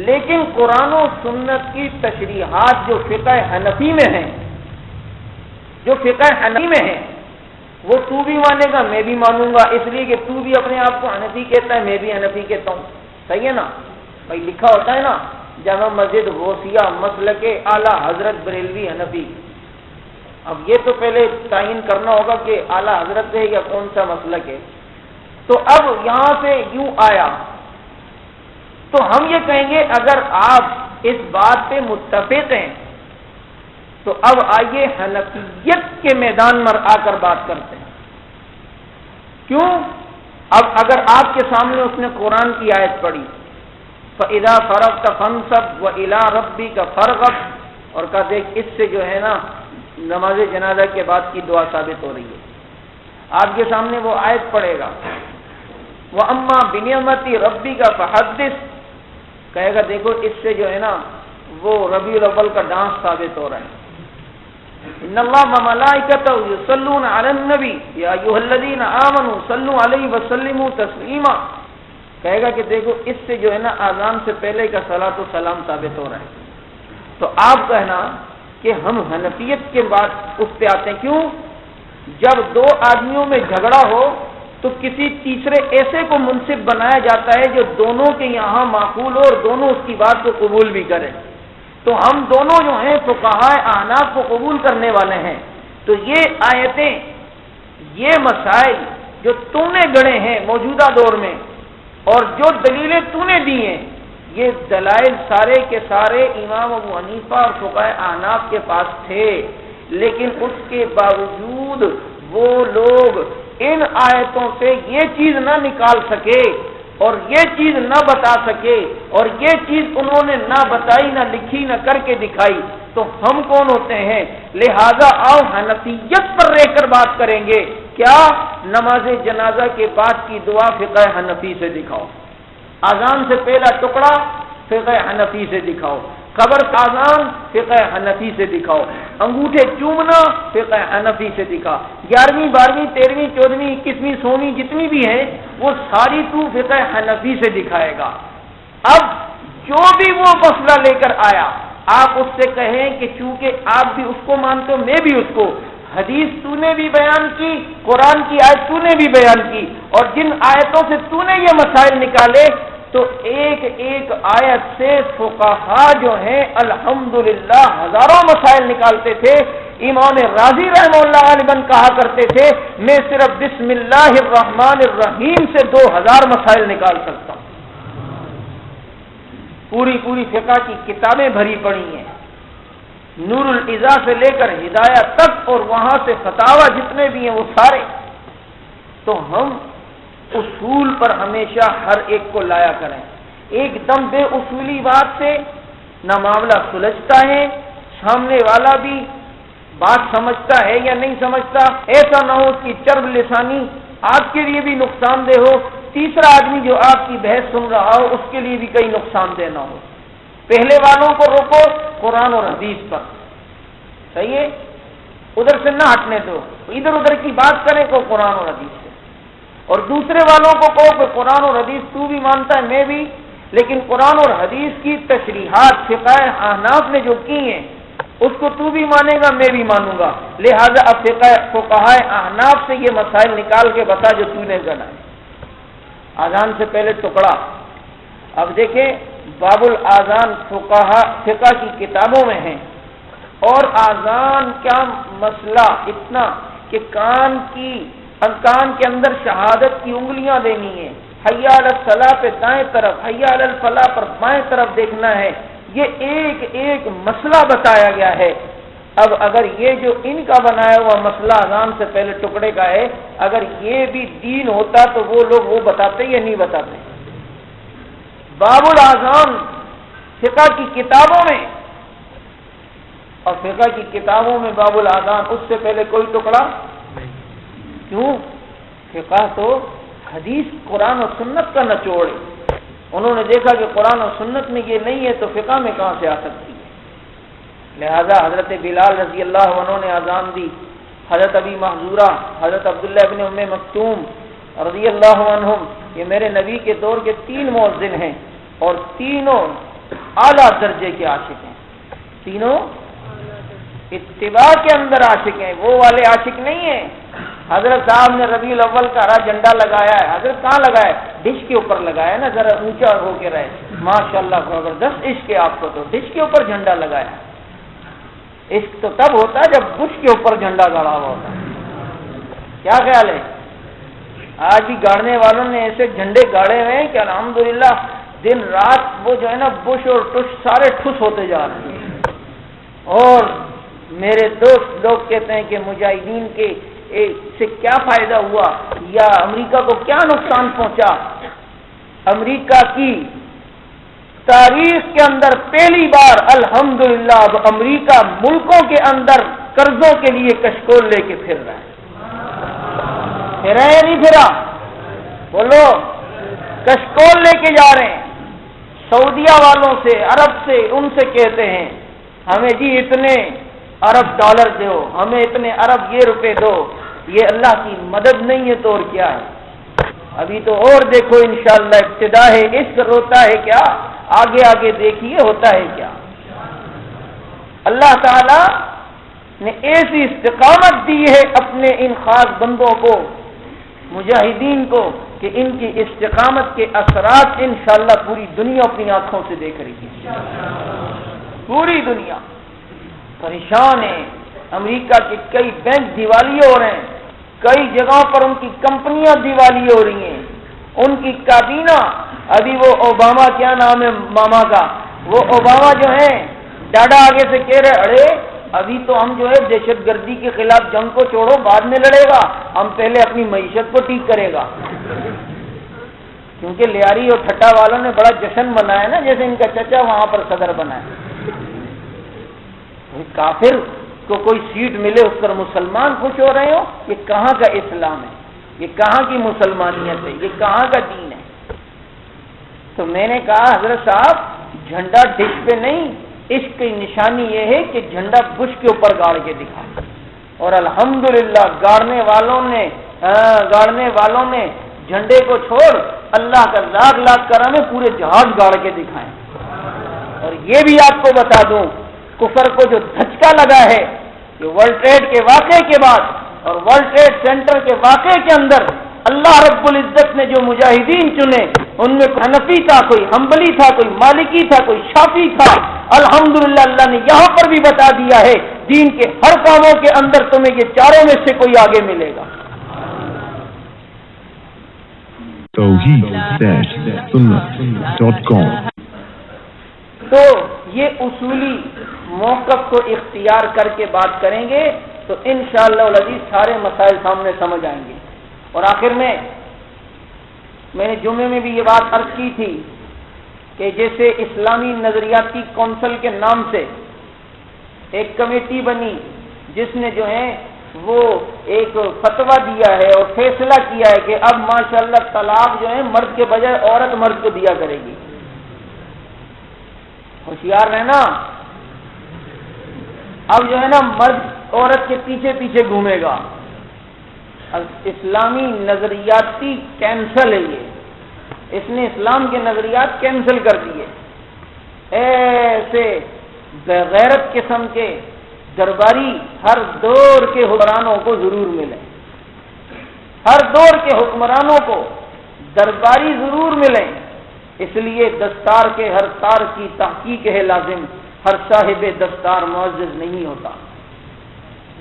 لیکن قرآن و سنت کی تشریحات جو فقہ حنفی میں ہیں، جو فقہ حنفی میں ہیں، وہ تو بھی مانے گا میں بھی مانوں گا، اس لیے کہ تو بھی اپنے آپ کو حنفی کہتا ہے، میں بھی حنفی کہتا ہوں، صحیح ہے نا؟ بھائی لکھا ہوتا ہے نا جامع مسجد غوثیہ مسلک اعلیٰ حضرت بریلوی حنفی۔ اب یہ تو پہلے تعین کرنا ہوگا کہ اعلیٰ حضرت ہے یا کون سا مسلک ہے۔ تو اب یہاں سے یوں آیا تو ہم یہ کہیں گے اگر آپ اس بات پہ متفق ہیں تو اب آئیے حنفیت کے میدان میں آ کر بات کرتے ہیں۔ کیوں؟ اب اگر آپ کے سامنے اس نے قرآن کی آیت پڑھی فَإِذَا فَرَغْتَ فَانْصَبْ وَإِلَىٰ رَبِّكَ فَارْغَب، اور کہا دیکھ اس سے جو ہے نا نماز جنازہ کے بعد کی دعا ثابت ہو رہی ہے، آپ کے سامنے وہ آیت پڑھے گا وَأَمَّا بِنِعْمَتِ رَبِّكَ فَحَدِّثْ، کہے گا دیکھو اس سے جو ہے نا وہ ربیع الاول کا ڈانس ثابت ہو رہا ہے، ان اللہ و ملائکتہ یصلون علی النبی یا ایھا الذین آمنوا صلوا علیہ وسلموا تسلیما. کہے گا کہ دیکھو اس سے جو ہے نا اذان سے پہلے کا صلاۃ و سلام ثابت ہو رہا ہے. تو آپ کہنا کہ ہم حنفیت کے بعد اس پہ آتے ہیں. کیوں؟ جب دو آدمیوں میں جھگڑا ہو تو کسی تیسرے ایسے کو منصف بنایا جاتا ہے جو دونوں کے یہاں معقول ہو اور دونوں اس کی بات کو قبول بھی کریں. تو ہم دونوں جو ہیں فقہاء احناف کو قبول کرنے والے ہیں. تو یہ آیتیں، یہ مسائل جو تو نے گڑے ہیں موجودہ دور میں اور جو دلیلیں تو نے دی ہیں، یہ دلائل سارے کے سارے امام ابو حنیفہ اور فقہاء احناف کے پاس تھے، لیکن اس کے باوجود وہ لوگ ان آیتوں سے یہ چیز نہ نکال سکے اور یہ چیز نہ بتا سکے اور یہ چیز انہوں نے نہ بتائی، نہ لکھی، نہ کر کے دکھائی. تو ہم کون ہوتے ہیں؟ لہذا آؤ حنفیت پر رہ کر بات کریں گے. کیا؟ نماز جنازہ کے بعد کی دعا فقہ حنفی سے دکھاؤ، اذان سے پہلا ٹکڑا فقہ حنفی سے دکھاؤ، قبر کا اذان فقہ حنفی سے دکھاؤ، انگوٹھے چومنا فقہ حنفی سے دکھا. 11ویں 12ویں 13ویں 14ویں 21ویں 16ویں جتنی بھی ہیں وہ ساری تو فقہ حنفی سے دکھائے گا. اب جو بھی وہ مسئلہ لے کر آیا آپ اس سے کہیں کہ چونکہ آپ بھی اس کو مانتے ہو میں بھی اس کو، حدیث تو نے بھی بیان کی، قرآن کی آیت تو نے بھی بیان کی، اور جن آیتوں سے تو نے یہ مسائل نکالے تو ایک ایک آیت سے فقہا جو ہیں الحمدللہ ہزاروں مسائل نکالتے تھے. امام راضی رحمہ اللہ غالباً کہا کرتے تھے میں صرف بسم اللہ الرحمن الرحیم سے 2000 مسائل نکال سکتا ہوں. پوری فقہ کی کتابیں بھری پڑی ہیں، نور العزا سے لے کر ہدایہ تک، اور وہاں سے فتاوی جتنے بھی ہیں وہ سارے. تو ہم اصول پر ہمیشہ ہر ایک کو لایا کریں. ایک دم بے اصولی بات سے نہ معاملہ سلجھتا ہے، سامنے والا بھی بات سمجھتا ہے یا نہیں سمجھتا. ایسا نہ ہو کہ چرب لسانی آپ کے لیے بھی نقصان دہ ہو، تیسرا آدمی جو آپ کی بحث سن رہا ہو اس کے لیے بھی کئی نقصان دہ نہ ہو. پہلے والوں کو روکو قرآن اور حدیث پر، صحیح ہے، ادھر سے نہ ہٹنے دو، ادھر ادھر کی بات کریں کو قرآن اور حدیث سے. اور دوسرے والوں کو کہو کہ قرآن اور حدیث تو بھی مانتا ہے میں بھی، لیکن قرآن اور حدیث کی تشریحات فقہ احناف نے جو کی ہیں اس کو تو بھی مانے گا میں بھی مانوں گا. لہذا اب فقہاء احناف سے یہ مسائل نکال کے بتا جو تو نے گنا ہے. اذان سے پہلے ٹکڑا. اب دیکھیں باب الاذان فقہ کی کتابوں میں ہیں، اور اذان کا مسئلہ اتنا کہ کان کے اندر شہادت کی انگلیاں دینی ہیں، حی علی الصلاۃ پہ دائیں طرف، حی علی الفلاح پر بائیں طرف دیکھنا ہے. یہ ایک ایک مسئلہ بتایا گیا ہے. اب اگر یہ جو ان کا بنایا ہوا مسئلہ اذان سے پہلے ٹکڑے کا ہے، اگر یہ بھی دین ہوتا تو وہ لوگ وہ بتاتے یا نہیں بتاتے؟ باب الاذان فقہ کی کتابوں میں، اور فقہ کی کتابوں میں باب الاذان اس سے پہلے کوئی ٹکڑا. کیوں؟ فقہ تو حدیث قرآن و سنت کا نچوڑ ہے. انہوں نے دیکھا کہ قرآن و سنت میں یہ نہیں ہے تو فقہ میں کہاں سے آ سکتی ہے. لہذا حضرت بلال رضی اللہ عنہ نے اذان دی، حضرت ابی محذورہ، حضرت عبداللہ ابن ام مکتوم رضی اللہ عنہم، یہ میرے نبی کے دور کے 3 مؤذن ہیں اور تینوں اعلیٰ درجے کے عاشق ہیں. تینوں اتباع کے اندر عاشق ہیں، وہ والے عاشق نہیں ہیں. حضرت صاحب نے ربیع الاول کا ہرا جھنڈا لگایا ہے. حضرت کہاں لگایا ہے؟ ڈش کے اوپر لگایا نا، ذرا اونچا ہو کے رہے. ماشاءاللہ زبردست عشق ہے آپ کو، تو ڈش کے اوپر جھنڈا لگایا. عشق تو تب ہوتا ہے جب بش کے اوپر جھنڈا گاڑا ہوا ہوتا ہے. کیا خیال ہے؟ آج بھی گاڑنے والوں نے ایسے جھنڈے گاڑے ہوئے ہیں کہ الحمدللہ دن رات وہ جو ہے نا بش اور ٹش سارے ٹھس ہوتے جا رہے ہیں. اور میرے دوست لوگ کہتے ہیں کہ مجاہدین کے سے کیا فائدہ ہوا یا امریکہ کو کیا نقصان پہنچا. امریکہ کی تاریخ کے اندر پہلی بار الحمدللہ اب امریکہ ملکوں کے اندر قرضوں کے لیے کشکول لے کے پھر رہا ہے. پھرا یا نہیں پھرا؟ بولو. کشکول لے کے جا رہے ہیں سعودیہ والوں سے، عرب سے، ان سے کہتے ہیں ہمیں جی اتنے ارب ڈالر دو، ہمیں اتنے ارب یہ روپے دو، یہ اللہ کی مدد نہیں ہے تو اور کیا ہے؟ ابھی تو اور دیکھو انشاءاللہ ابتدا ہے، عشق روتا ہے کیا، آگے آگے دیکھیے ہوتا ہے کیا۔ اللہ تعالی نے ایسی استقامت دی ہے اپنے ان خاص بندوں کو، مجاہدین کو، کہ ان کی استقامت کے اثرات انشاءاللہ پوری دنیا اپنی آنکھوں سے دیکھ رہی ہے۔ پوری دنیا پریشان ہے، امریکہ کے کئی بینک دیوالیے ہو رہے ہیں، کئی جگہوں پر ان کی کمپنیاں دیوالیے ہو رہی ہیں، ان کی کابینہ، ابھی وہ اوباما، کیا نام ہے ماما کا، وہ اوباما جو ہیں ڈاڈا آگے سے کہہ رہے ارے ابھی تو ہم جو ہے دہشت گردی کے خلاف جنگ کو چھوڑو بعد میں لڑے گا، ہم پہلے اپنی معیشت کو ٹھیک کرے گا، کیونکہ لیاری اور ٹھٹا والوں نے بڑا جشن منایا نا، جیسے ان کا چچا وہاں پر صدر بنا ہے۔ کافر کو کوئی سیٹ ملے اس پر مسلمان خوش ہو رہے ہو، یہ کہاں کا اسلام ہے، یہ کہاں کی مسلمانیت ہے، یہ کہاں کا دین ہے؟ تو میں نے کہا حضرت صاحب جھنڈا ڈش پہ نہیں، عشق کی نشانی یہ ہے کہ جھنڈا بش کے اوپر گاڑ کے دکھا، اور الحمدللہ گاڑنے والوں نے جھنڈے کو چھوڑ اللہ کا لاکھ لاکھ کرم ہے پورے جہاز گاڑ کے دکھائیں۔ اور یہ بھی آپ کو بتا دوں کفر کو جو دھچکا لگا ہے کہ ورلڈ ٹریڈ کے واقعے کے بعد اور ورلڈ ٹریڈ سینٹر کے واقعے کے اندر اللہ رب العزت نے جو مجاہدین چنے ان میں کوئی حنفی تھا، کوئی حنبلی تھا، کوئی مالکی تھا، کوئی شافعی تھا، الحمدللہ اللہ نے یہاں پر بھی بتا دیا ہے دین کے ہر کاموں کے اندر تمہیں یہ چاروں میں سے کوئی آگے ملے گا۔ توحید-سنت.com تو یہ اصولی موقف کو اختیار کر کے بات کریں گے تو انشاءاللہ العزیز سارے مسائل سامنے سمجھ آئیں گے۔ اور آخر میں نے جمعے میں بھی یہ بات عرض کی تھی کہ جیسے اسلامی نظریاتی کونسل کے نام سے ایک کمیٹی بنی جس نے جو ہے وہ ایک فتویٰ دیا ہے اور فیصلہ کیا ہے کہ اب ماشاءاللہ طلاق جو ہے مرد کے بجائے عورت مرد کو دیا کرے گی۔ ہوشیار رہنا، اب جو ہے نا مرد عورت کے پیچھے پیچھے گھومے گا۔ اسلامی نظریاتی کینسل ہے، یہ اس نے اسلام کے نظریات کینسل کر دیے۔ ایسے غیرت قسم کے درباری ہر دور کے حکمرانوں کو ضرور ملے، ہر دور کے حکمرانوں کو درباری ضرور ملیں، اس لیے دستار کے ہر تار کی تحقیق ہے لازم، ہر صاحب دستار معزز نہیں ہوتا۔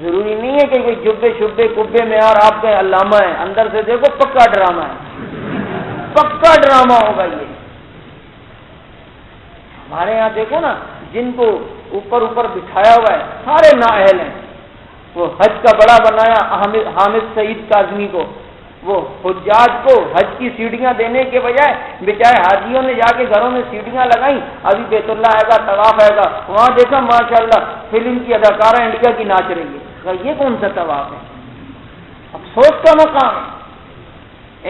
ضروری نہیں ہے کہ کوئی جبے شبے کبے میں اور آپ کے علامہ ہیں، اندر سے دیکھو پکا ڈرامہ ہے، پکا ڈرامہ ہوگا یہ۔ ہمارے یہاں دیکھو نا جن کو اوپر اوپر بٹھایا ہوا ہے سارے نااہل ہیں۔ وہ حج کا بڑا بنایا حامد سعید کاظمی کو، وہ حجاج کو حج کی سیڑھیاں دینے کے بجائے بیچارے حاجیوں نے جا کے گھروں میں سیڑھیاں لگائیں، ابھی بیت اللہ آئے گا، طواف آئے گا، وہاں دیکھا ماشاءاللہ فلم کی اداکارہ انڈیا کی ناچ رہی ہے، یہ کون سا طواف ہے؟ افسوس کا مقام ہے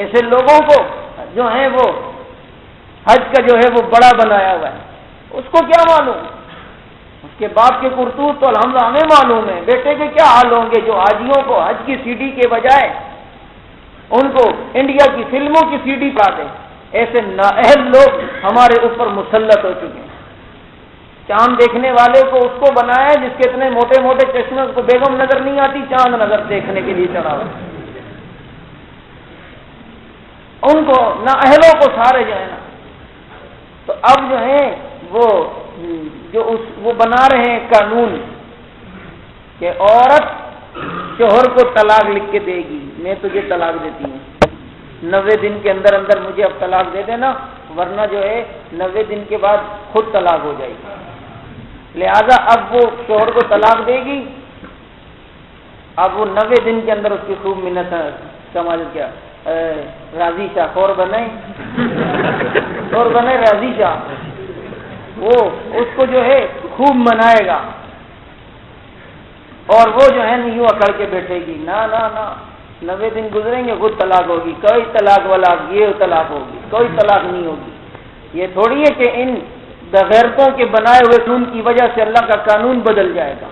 ایسے لوگوں کو جو ہیں وہ حج کا جو ہے وہ بڑا بنایا ہوا ہے۔ اس کو کیا معلوم، اس کے باپ کے کرتوت تو الحمدللہ ہمیں معلوم ہے، بیٹے کے کیا حال ہوں گے جو حاجیوں کو حج کی سی ڈی کے بجائے ان کو انڈیا کی فلموں کی سی ڈی پا دیں۔ ایسے نااہل لوگ ہمارے اوپر مسلط ہو چکے ہیں۔ چاند دیکھنے والے کو اس کو بنایا ہے جس کے اتنے موٹے موٹے چشمے، اس کو بیگم نظر نہیں آتی، چاند نظر دیکھنے کے لیے چڑھا ہوا۔ ان کو نااہلوں کو سارے جو ہے نا، تو اب جو ہے وہ بنا رہے ہیں قانون کہ عورت شوہر کو طلاق لکھ کے دے گی، میں تجھے طلاق دیتی ہوں، 90 دن کے اندر اندر مجھے اب طلاق دے دینا، ورنہ جو ہے 90 دن کے بعد خود طلاق ہو جائے گی۔ لہذا اب وہ شوہر کو طلاق دے گی، اب وہ 90 دن کے اندر اس کی خوب منت سمجھ کیا راضی شاہ خور بنے راضی شاہ، وہ اس کو جو ہے خوب منائے گا، اور وہ جو ہے یوں اکڑ کے بیٹھے گی، نہ 90 دن گزریں گے خود طلاق ہوگی، کوئی طلاق والا یہ طلاق ہوگی، کوئی طلاق نہیں ہوگی۔ یہ تھوڑی ہے کہ ان بغیرتوں کے بنائے ہوئے قانون کی وجہ سے اللہ کا قانون بدل جائے گا۔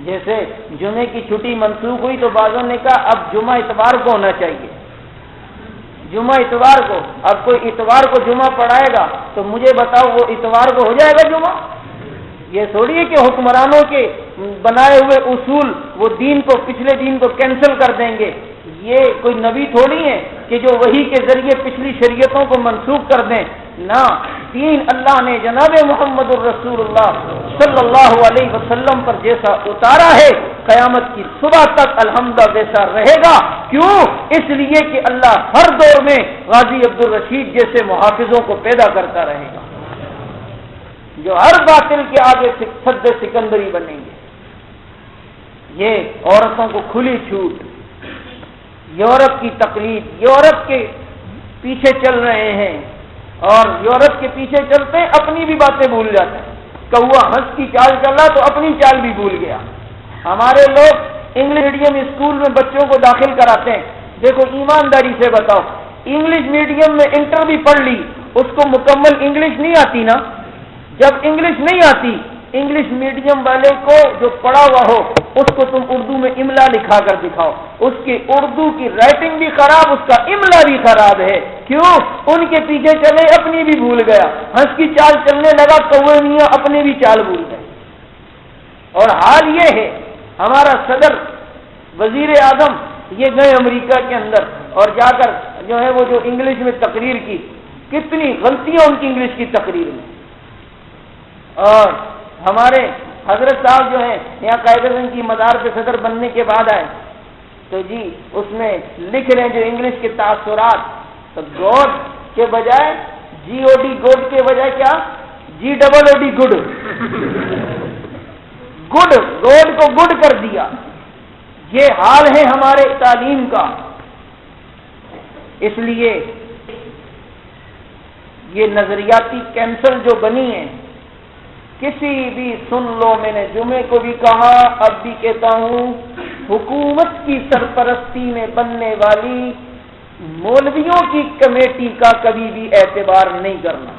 جیسے جمعے کی چھٹی منسوخ ہوئی تو بعضوں نے کہا اب جمعہ اتوار کو ہونا چاہیے، جمعہ اتوار کو، اب کوئی اتوار کو جمعہ پڑھائے گا تو مجھے بتاؤ وہ اتوار کو ہو جائے گا جمعہ؟ یہ تھوڑی ہے کہ حکمرانوں کے بنائے ہوئے اصول وہ دین کو، پچھلے دین کو کینسل کر دیں گے۔ یہ کوئی نبی تھوڑی ہے کہ جو وحی کے ذریعے پچھلی شریعتوں کو منسوخ کر دیں، نہ، دین اللہ نے جناب محمد الرسول اللہ صلی اللہ علیہ وسلم پر جیسا اتارا ہے قیامت کی صبح تک الحمدللہ ویسا رہے گا۔ کیوں؟ اس لیے کہ اللہ ہر دور میں غازی عبدالرشید جیسے محافظوں کو پیدا کرتا رہے گا جو ہر باطل کے آگے سد سکندری بنیں گے۔ یہ عورتوں کو کھلی چھوٹ، یورپ کی تقلید، یورپ کے پیچھے چل رہے ہیں، اور یورپ کے پیچھے چلتے ہیں اپنی بھی باتیں بھول جاتے ہیں۔ کوا ہنس کی چال چل رہا تو اپنی چال بھی بھول گیا۔ ہمارے لوگ انگلش میڈیم اسکول میں بچوں کو داخل کراتے ہیں، دیکھو ایمانداری سے بتاؤ، انگلش میڈیم میں انٹر بھی پڑھ لی، اس کو مکمل انگلش نہیں آتی نا؟ جب انگلش نہیں آتی، انگلش میڈیم والے کو جو پڑھا ہوا ہو اس کو تم اردو میں املا لکھا کر دکھاؤ، اس کی اردو کی رائٹنگ بھی خراب، اس کا املا بھی خراب ہے۔ کیوں؟ ان کے پیچھے چلے اپنی بھی بھول گیا، ہنس کی چال چلنے لگا، کوے میاں اپنی بھی چال بھول گئے۔ اور حال یہ ہے ہمارا صدر وزیر اعظم یہ گئے امریکہ کے اندر اور جا کر جو ہے وہ جو انگلش میں تقریر کی، کتنی غلطیاں ان کی انگلش کی تقریر میں۔ اور ہمارے حضرت صاحب جو ہیں یہاں قائداعظم کی مدار پہ صدر بننے کے بعد آئے تو جی اس میں لکھ رہے ہیں جو انگلش کے تاثرات، تو گوڈ کے بجائے جی او ڈی، گوڈ کے بجائے کیا G double O D good, good, God کو گڈ کر دیا۔ یہ حال ہے ہمارے تعلیم کا۔ اس لیے یہ نظریاتی کینسر جو بنی ہے، کسی بھی سن لو، میں نے جمعے کو بھی کہا اب بھی کہتا ہوں، حکومت کی سرپرستی میں بننے والی مولویوں کی کمیٹی کا کبھی بھی اعتبار نہیں کرنا،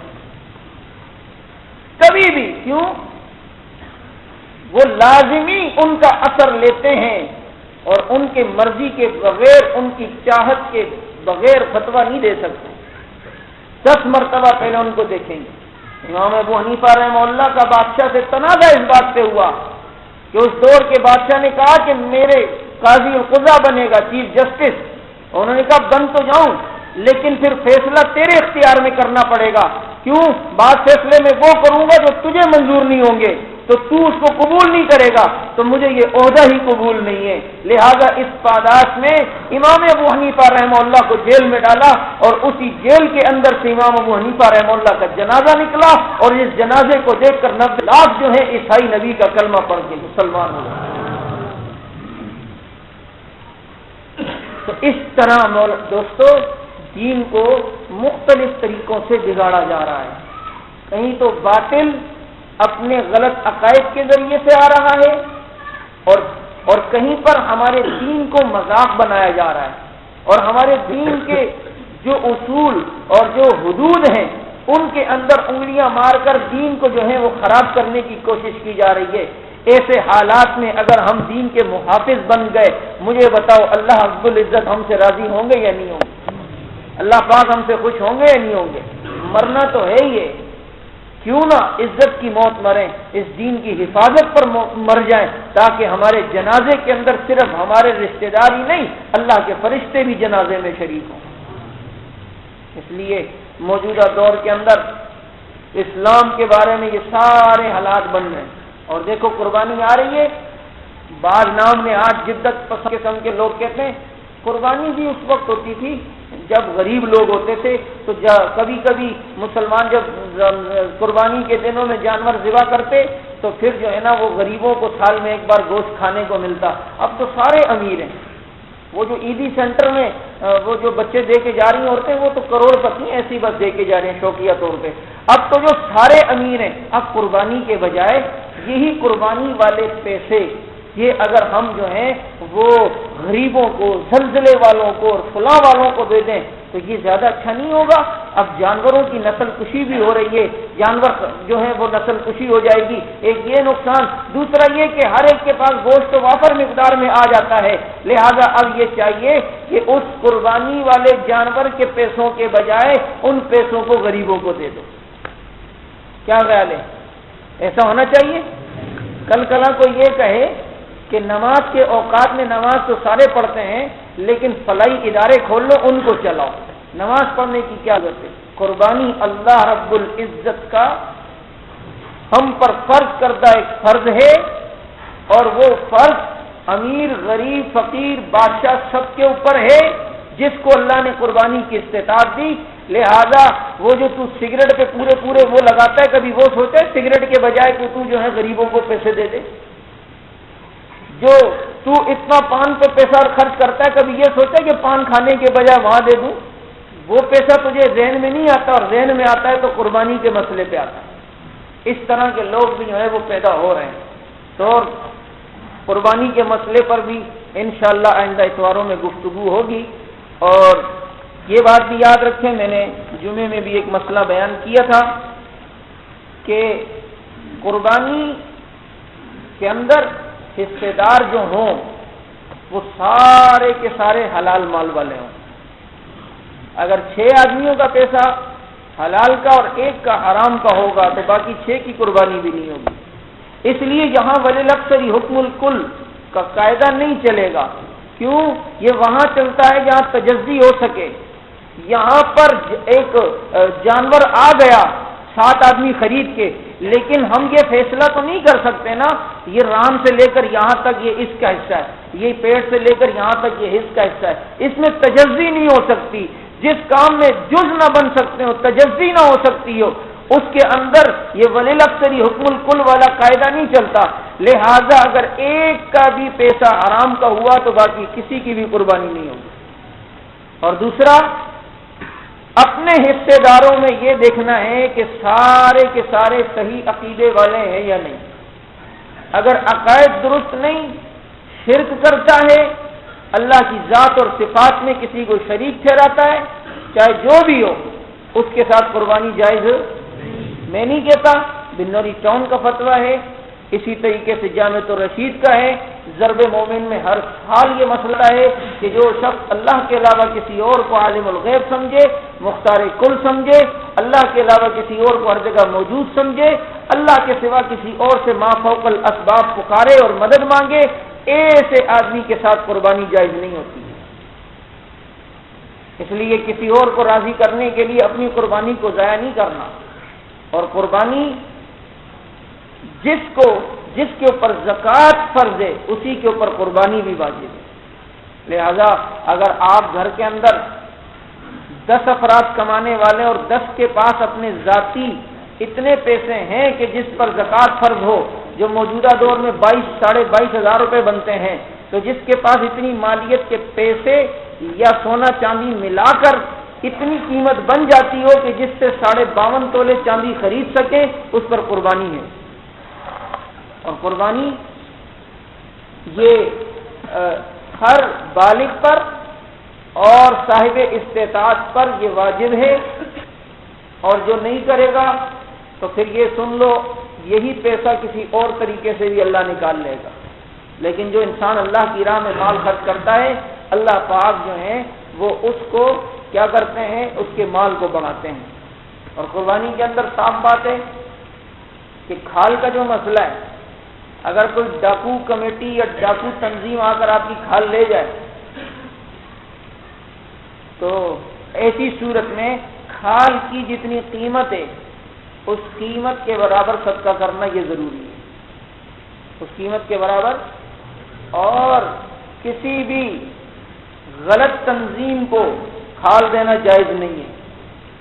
کبھی بھی۔ کیوں؟ وہ لازمی ان کا اثر لیتے ہیں اور ان کے مرضی کے بغیر، ان کی چاہت کے بغیر فتویٰ نہیں دے سکتے۔ 10 مرتبہ پہلے ان کو دیکھیں گے۔ امام ابو حنیفہ رحمہ اللہ کا بادشاہ سے تنازع اس بات پہ ہوا کہ اس دور کے بادشاہ نے کہا کہ میرے قاضی القضا بنے گا، چیف جسٹس۔ انہوں نے کہا بن تو جاؤں لیکن پھر فیصلہ تیرے اختیار میں کرنا پڑے گا۔ کیوں؟ بعد فیصلے میں وہ کروں گا جو تجھے منظور نہیں ہوں گے، تو تو اس کو قبول نہیں کرے گا تو مجھے یہ عہدہ ہی قبول نہیں ہے۔ لہذا اس پاداش میں امام ابو حنیفہ رحمہ اللہ کو جیل میں ڈالا، اور اسی جیل کے اندر سے امام ابو حنیفہ رحمہ اللہ کا جنازہ نکلا، اور اس جنازے کو دیکھ کر 90 لاکھ جو ہے عیسائی نبی کا کلمہ پڑھ کے مسلمان ہو گئے۔ تو اس طرح دوستو دین کو مختلف طریقوں سے بگاڑا جا رہا ہے۔ کہیں تو باطل اپنے غلط عقائد کے ذریعے سے آ رہا ہے، اور کہیں پر ہمارے دین کو مذاق بنایا جا رہا ہے، اور ہمارے دین کے جو اصول اور جو حدود ہیں ان کے اندر انگلیاں مار کر دین کو جو ہے وہ خراب کرنے کی کوشش کی جا رہی ہے۔ ایسے حالات میں اگر ہم دین کے محافظ بن گئے، مجھے بتاؤ اللہ رب العزت ہم سے راضی ہوں گے یا نہیں ہوں گے؟ اللہ پاک ہم سے خوش ہوں گے یا نہیں ہوں گے؟ مرنا تو ہے ہی ہے، کیوں نہ عزت کی موت مریں، اس دین کی حفاظت پر مر جائیں، تاکہ ہمارے جنازے کے اندر صرف ہمارے رشتہ دار ہی نہیں، اللہ کے فرشتے بھی جنازے میں شریک ہوں۔ اس لیے موجودہ دور کے اندر اسلام کے بارے میں یہ سارے حالات بن رہے ہیں۔ اور دیکھو قربانی آ رہی ہے، بعض نام نے آج جدت پسند قسم کے لوگ کہتے ہیں قربانی بھی اس وقت ہوتی تھی جب غریب لوگ ہوتے تھے، تو کبھی کبھی مسلمان جب قربانی کے دنوں میں جانور ذبح کرتے تو پھر جو ہے نا وہ غریبوں کو سال میں ایک بار گوشت کھانے کو ملتا۔ اب تو سارے امیر ہیں، وہ جو عیدی سینٹر میں وہ جو بچے دے کے جا رہی ہیں عورتیں، وہ تو کروڑ پتی ایسی بس دے کے جا رہے ہیں شوقیہ طور پہ۔ اب تو جو سارے امیر ہیں، اب قربانی کے بجائے یہی قربانی والے پیسے یہ اگر ہم جو ہیں وہ غریبوں کو، زلزلے والوں کو اور فلاں والوں کو دے دیں تو یہ زیادہ اچھا نہیں ہوگا؟ اب جانوروں کی نسل کشی بھی ہو رہی ہے، جانور جو ہے وہ نسل کشی ہو جائے گی، ایک یہ نقصان، دوسرا یہ کہ ہر ایک کے پاس گوشت تو وافر مقدار میں آ جاتا ہے، لہذا اب یہ چاہیے کہ اس قربانی والے جانور کے پیسوں کے بجائے ان پیسوں کو غریبوں کو دے دو۔ کیا خیال ہے؟ ایسا ہونا چاہیے؟ کل کلا کو یہ کہے کہ نماز کے اوقات میں نماز تو سارے پڑھتے ہیں لیکن فلاحی ادارے کھول لو، ان کو چلاؤ، نماز پڑھنے کی کیا ضرورت ہے؟ قربانی اللہ رب العزت کا ہم پر فرض کردہ ایک فرض ہے، اور وہ فرض امیر غریب فقیر بادشاہ سب کے اوپر ہے، جس کو اللہ نے قربانی کی استطاعت دی۔ لہذا وہ جو تو سگریٹ پہ پورے وہ لگاتا ہے، کبھی وہ سوچے سگریٹ کے بجائے تو جو ہے غریبوں کو پیسے دے دے؟ جو تو اتنا پان پہ پیسہ خرچ کرتا ہے، کبھی یہ سوچا کہ پان کھانے کے بجائے وہاں دے دوں؟ وہ پیسہ تجھے ذہن میں نہیں آتا، اور ذہن میں آتا ہے تو قربانی کے مسئلے پہ آتا ہے۔ اس طرح کے لوگ بھی جو ہے وہ پیدا ہو رہے ہیں، تو قربانی کے مسئلے پر بھی انشاءاللہ آئندہ اتواروں میں گفتگو ہوگی۔ اور یہ بات بھی یاد رکھیں، میں نے جمعے میں بھی ایک مسئلہ بیان کیا تھا کہ قربانی کے اندر حصے دار جو ہوں وہ سارے کے سارے حلال مال والے ہوں۔ اگر 6 آدمیوں کا پیسہ حلال کا اور 1 کا حرام کا ہوگا تو باقی 6 کی قربانی بھی نہیں ہوگی۔ اس لیے یہاں وللاکثری حکم الکل کا قاعدہ نہیں چلے گا۔ کیوں؟ یہ وہاں چلتا ہے جہاں تجزی ہو سکے۔ یہاں پر ایک جانور آ گیا 7 آدمی خرید کے، لیکن ہم یہ فیصلہ تو نہیں کر سکتے نا یہ ران سے لے کر یہاں تک یہ اس کا حصہ ہے، یہ پیڑ سے لے کر یہاں تک یہ اس کا حصہ ہے، اس میں تجزی نہیں ہو سکتی۔ جس کام میں جز نہ بن سکتے ہو، تجزی نہ ہو سکتی ہو، اس کے اندر یہ وللاکثری حکم الکل والا قاعدہ نہیں چلتا۔ لہذا اگر 1 کا بھی پیسہ حرام کا ہوا تو باقی کسی کی بھی قربانی نہیں ہوگی۔ اور دوسرا، اپنے حصے داروں میں یہ دیکھنا ہے کہ سارے کے سارے صحیح عقیدے والے ہیں یا نہیں۔ اگر عقائد درست نہیں، شرک کرتا ہے، اللہ کی ذات اور صفات میں کسی کو شریک ٹھہراتا ہے، چاہے جو بھی ہو، اس کے ساتھ قربانی جائز میں نہیں کہتا۔ بنوری ٹاؤن کا فتویٰ ہے، اسی طریقے سے جامع الرشید کا ہے۔ ضرب مومن میں ہر حال یہ مسئلہ ہے کہ جو شخص اللہ کے علاوہ کسی اور کو عالم الغیب سمجھے، مختار کل سمجھے، اللہ کے علاوہ کسی اور کو ہر جگہ موجود سمجھے، اللہ کے سوا کسی اور سے ما فوق الاسباب پکارے اور مدد مانگے، ایسے آدمی کے ساتھ قربانی جائز نہیں ہوتی ہے۔ اس لیے کسی اور کو راضی کرنے کے لیے اپنی قربانی کو ضائع نہیں کرنا۔ اور قربانی جس کے اوپر زکوٰۃ فرض ہے اسی کے اوپر قربانی بھی واجب ہے۔ لہذا اگر آپ گھر کے اندر 10 افراد کمانے والے اور 10 کے پاس اپنے ذاتی اتنے پیسے ہیں کہ جس پر زکوٰۃ فرض ہو، جو موجودہ دور میں 22,500 ہزار روپے بنتے ہیں، تو جس کے پاس اتنی مالیت کے پیسے یا سونا چاندی ملا کر اتنی قیمت بن جاتی ہو کہ جس سے 52.5 تولے چاندی خرید سکے، اس پر قربانی ہے۔ اور قربانی یہ ہر بالغ پر اور صاحب استطاعت پر یہ واجب ہے، اور جو نہیں کرے گا تو پھر یہ سن لو یہی پیسہ کسی اور طریقے سے بھی اللہ نکال لے گا۔ لیکن جو انسان اللہ کی راہ میں مال خرچ کرتا ہے، اللہ پاک جو ہیں وہ اس کو کیا کرتے ہیں، اس کے مال کو بڑھاتے ہیں۔ اور قربانی کے اندر صاف بات ہے کہ کھال کا جو مسئلہ ہے، اگر کوئی ڈاکو کمیٹی یا ڈاکو تنظیم آ کر آپ کی کھال لے جائے تو ایسی صورت میں کھال کی جتنی قیمت ہے اس قیمت کے برابر صدقہ کرنا یہ ضروری ہے، اس قیمت کے برابر۔ اور کسی بھی غلط تنظیم کو کھال دینا جائز نہیں ہے،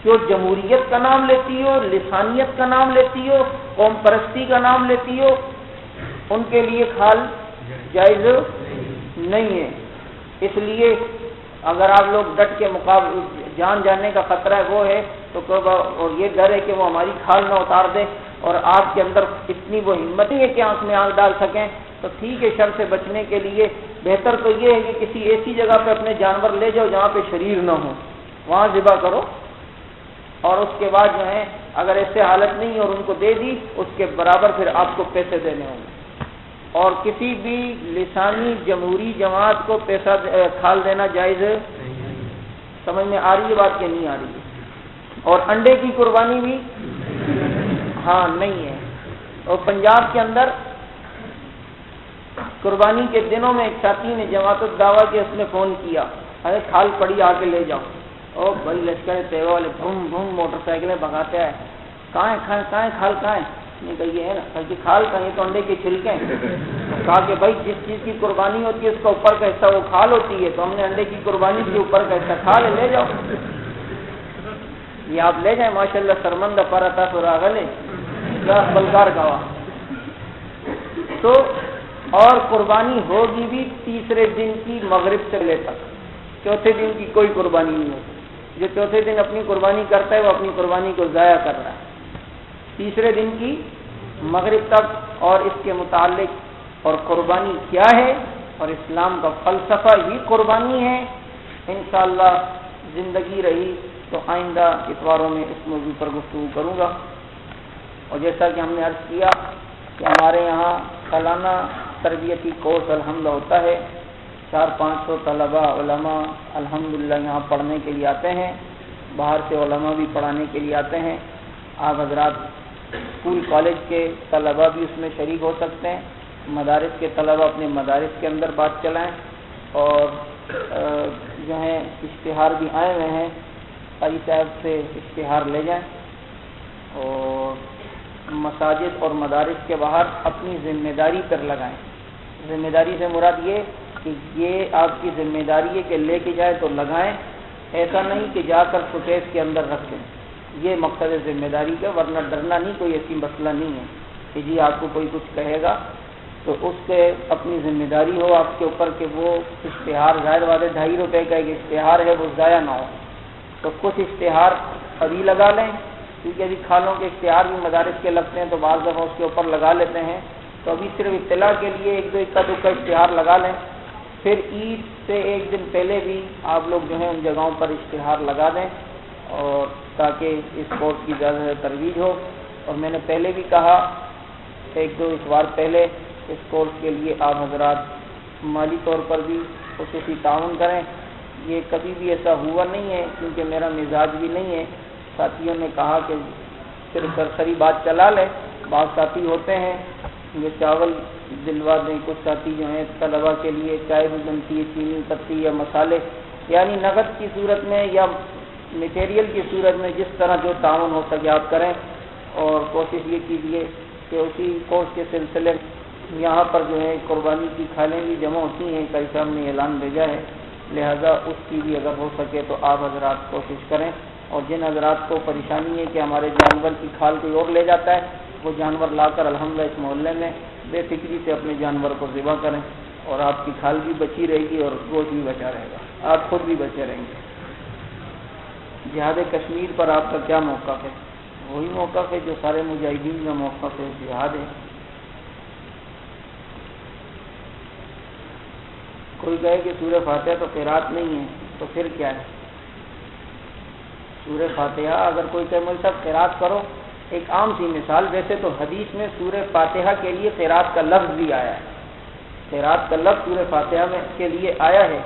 جو جمہوریت کا نام لیتی ہو، لسانیت کا نام لیتی ہو، قوم پرستی کا نام لیتی ہو، ان کے لیے کھال جائز نہیں ہے۔ اس لیے اگر آپ لوگ ڈٹ کے مقابلے جان جانے کا خطرہ ہے وہ ہے تو اور یہ ڈر ہے کہ وہ ہماری کھال نہ اتار دیں اور آپ کے اندر اتنی وہ ہمت نہیں ہے کہ آنکھ میں آنکھ ڈال سکیں، تو ٹھیک ہے، شر سے بچنے کے لیے بہتر تو یہ ہے کہ کسی ایسی جگہ پہ اپنے جانور لے جاؤ جہاں پہ شریر نہ ہو، وہاں ذبح کرو۔ اور اس کے بعد جو ہے اگر ایسے حالت نہیں اور ان کو دے دی اس کے برابر پھر آپ کو پیسے دینے ہوں گے. اور کسی بھی لسانی جمہوری جماعت کو پیسہ کھال دینا جائز ہے. سمجھ میں آ رہی ہے بات کہ نہیں آ رہی ہے؟ اور انڈے کی قربانی بھی ہاں نہیں ہے. اور پنجاب کے اندر قربانی کے دنوں میں ایک ساتھی نے جماعت الدعویٰ کے اس نے فون کیا, ارے کھال پڑی آ کے لے جاؤ. او بھائی لشکر طیبہ والے بھم بھم موٹر سائیکلیں بھگاتے ہیں, کہاں ہے کھال کہاں ہے؟ نہیں کہ یہ ہے نا کہ کھال کہیں تو انڈے کے چھلکے ہیں. کہا کہ بھائی جس چیز کی قربانی ہوتی ہے اس کا اوپر کا حصہ وہ کھال ہوتی ہے, تو ہم نے انڈے کی قربانی کے اوپر کا حصہ کھال ہے, لے جاؤ. یہ آپ لے جائیں ماشاءاللہ سرمندہ پرتا سراغلے یا بلکار گوا. تو اور قربانی ہوگی بھی تیسرے دن کی مغرب سے لے تک, چوتھے دن کی کوئی قربانی نہیں ہوتی. جو چوتھے دن اپنی قربانی کرتا ہے وہ اپنی قربانی کو ضائع کر رہا ہے. تیسرے دن کی مغرب تک. اور اس کے متعلق اور قربانی کیا ہے اور اسلام کا فلسفہ ہی قربانی ہے. انشاءاللہ زندگی رہی تو آئندہ اتواروں میں اس موضوع پر گفتگو کروں گا. اور جیسا کہ ہم نے عرض کیا کہ ہمارے یہاں سالانہ تربیتی کورس الحمدللہ ہوتا ہے. 400-500 طلباء علماء الحمدللہ یہاں پڑھنے کے لیے آتے ہیں. باہر سے علماء بھی پڑھانے کے لیے آتے ہیں. آپ حضرات اسکول کالج کے طلباء بھی اس میں شریک ہو سکتے ہیں. مدارس کے طلباء اپنے مدارس کے اندر بات چلائیں. اور جو ہیں اشتہار بھی آئے ہوئے ہیں, قاری صاحب سے اشتہار لے جائیں. اور مساجد اور مدارس کے باہر اپنی ذمہ داری پر لگائیں. ذمہ داری سے مراد یہ کہ یہ آپ کی ذمہ داری ہے کہ لے کے جائے تو لگائیں, ایسا نہیں کہ جا کر فوٹیج کے اندر رکھ دیں. یہ مقصد ہے ذمہ داری کا, ورنہ ڈرنا نہیں, کوئی ایسی مسئلہ نہیں ہے کہ جی آپ کو کوئی کچھ کہے گا تو اس سے اپنی ذمہ داری ہو آپ کے اوپر کہ وہ اشتہار ظاہر بات ہے 2.5 روپے کا ایک اشتہار ہے وہ ضائع نہ ہو. تو کچھ اشتہار ابھی لگا لیں, کیونکہ ابھی کھالوں کے اشتہار بھی مدارس کے لگتے ہیں تو بعض دفعہ اس کے اوپر لگا لیتے ہیں. تو ابھی صرف اطلاع کے لیے 1-2 کا اشتہار لگا لیں. پھر عید سے 1 دن پہلے بھی آپ لوگ جو ہیں ان جگہوں پر اشتہار لگا دیں, اور تاکہ اس کورس کی زیادہ ترویج ہو. اور میں نے پہلے بھی کہا 1-2 اتوار پہلے اس کورس کے لیے آپ حضرات مالی طور پر بھی خصوصی تعاون کریں. یہ کبھی بھی ایسا ہوا نہیں ہے کیونکہ میرا مزاج بھی نہیں ہے. ساتھیوں نے کہا کہ صرف سرسری بات چلا لیں. بعض ساتھی ہوتے ہیں جو چاول دلوا دیں, کچھ ساتھی جو ہیں طلبا کے لیے چائے بھی بنتی ہے, چینی پتی یا مسالے, یعنی نقد کی صورت میں یا میٹیریل کی صورت میں جس طرح جو تعاون ہو سکے آپ کریں. اور کوشش یہ کیجیے کہ اسی کورس کے سلسلے یہاں پر جو ہے قربانی کی کھالیں بھی جمع ہوتی ہیں, کئی صاحب نے اعلان بھیجا ہے, لہذا اس کی بھی اگر ہو سکے تو آپ حضرات کوشش کریں. اور جن حضرات کو پریشانی ہے کہ ہمارے جانور کی کھال کوئی اور لے جاتا ہے, وہ جانور لا کر الحمدللہ اس محلے میں بے فکری سے اپنے جانور کو ذبح کریں, اور آپ کی کھال بھی بچی رہے گی اور گوشت بھی بچا رہے گا, آپ خود بھی بچے رہیں گے. جہاد کشمیر پر آپ کا کیا موقف ہے؟ وہی موقف ہے جو سارے مجاہدین کا موقف ہے, جہاد ہے. کوئی کہے کہ سورہ فاتحہ تو قرات نہیں ہے, تو پھر کیا ہے؟ سورہ فاتحہ اگر کوئی کہے مجھے صاحب قرات کرو, ایک عام سی مثال, ویسے تو حدیث میں سورہ فاتحہ کے لیے قرات کا لفظ بھی آیا ہے, قرات کا لفظ سورہ فاتحہ میں کے لیے آیا ہے.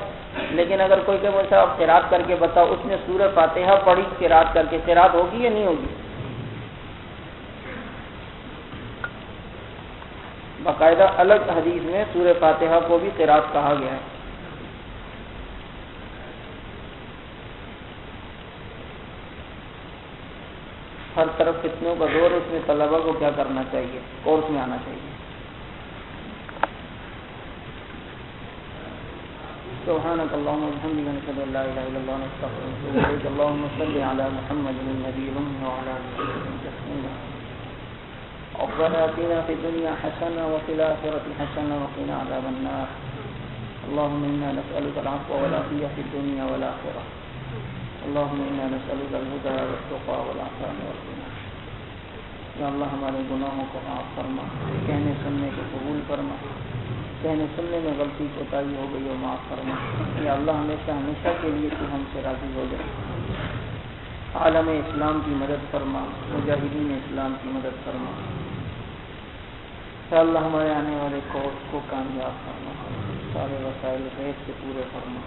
لیکن اگر کوئی کہے مجھے صاحب قرات کر کے بتاؤ, اس نے سورہ فاتحہ پڑھی قرات کر کے, قرات ہوگی یا نہیں ہوگی؟ باقاعدہ الگ حدیث میں سورہ فاتحہ کو بھی قرات کہا گیا ہے. ہر طرف فتنوں کا دور, اس میں طلبہ کو کیا کرنا چاہیے؟ کورس میں آنا چاہیے. سبحانك اللهم وبحمدك نشهد ان لا اله الا انت نستغفرك ونتوب اليك. اللهم صل على محمد النبي الامي وعلى اله وصحبه تسليما. ربنا آتنا في الدنيا حسنة وفي الآخرة حسنة وقنا عذاب النار. اللهم إنا نسألك العفو والعافية في الدنيا والآخرة. اللهم إنا نسألك الهدى والتقى والعفاف والغنى. یا اللہ ہمارے گناہوں کو معاف فرما, کہنے سننے کو قبول فرما, کہنے سننے میں غلطی کوتاہی ہو گئی ہو معاف فرما. یا اللہ ہمیشہ ہمیشہ کے لیے تو ہم سے راضی ہو جائے. عالم اسلام کی مدد فرما، مجاہدین اسلام کی مدد فرما۔ یا اللہ ہمارے آنے والے کورس کو کامیاب فرما، سارے وسائل غیب سے پورے فرما،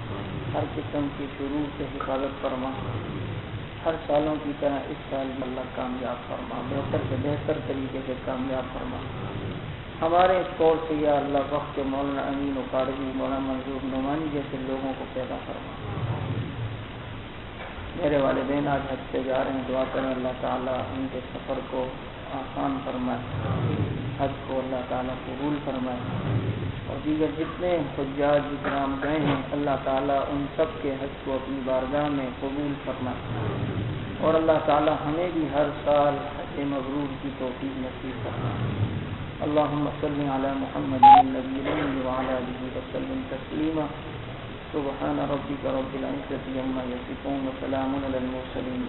ہر قسم کی شرور سے حفاظت فرما، ہر سالوں کی طرح اس سال میں اللہ کامیاب فرما، بہتر سے بہتر طریقے سے کامیاب فرما۔ ہمارے اس کورس سے یا اللہ وقت کے مولانا امین و قارجی، مولانا منظور نعمانی جیسے لوگوں کو پیدا فرما۔ میرے والدین آج حج پہ جا رہے ہیں، دعا کریں اللہ تعالیٰ ان کے سفر کو آسان فرمائے، حج کو اللہ تعالیٰ قبول فرمائے، اور دیگر جتنے حجاج اکرام گئے ہیں اللہ تعالیٰ ان سب کے حج کو اپنی بارگاہ میں قبول فرمائے، اور اللہ تعالیٰ ہمیں بھی ہر سال حج مبرور کی توفیق نصیب فرمائے۔ اللہم صلی علی محمد النبی الامی وعلی آلہ وسلم تسلیما۔ سبحان ربک رب العزة عما یصفون وسلام علی المرسلین۔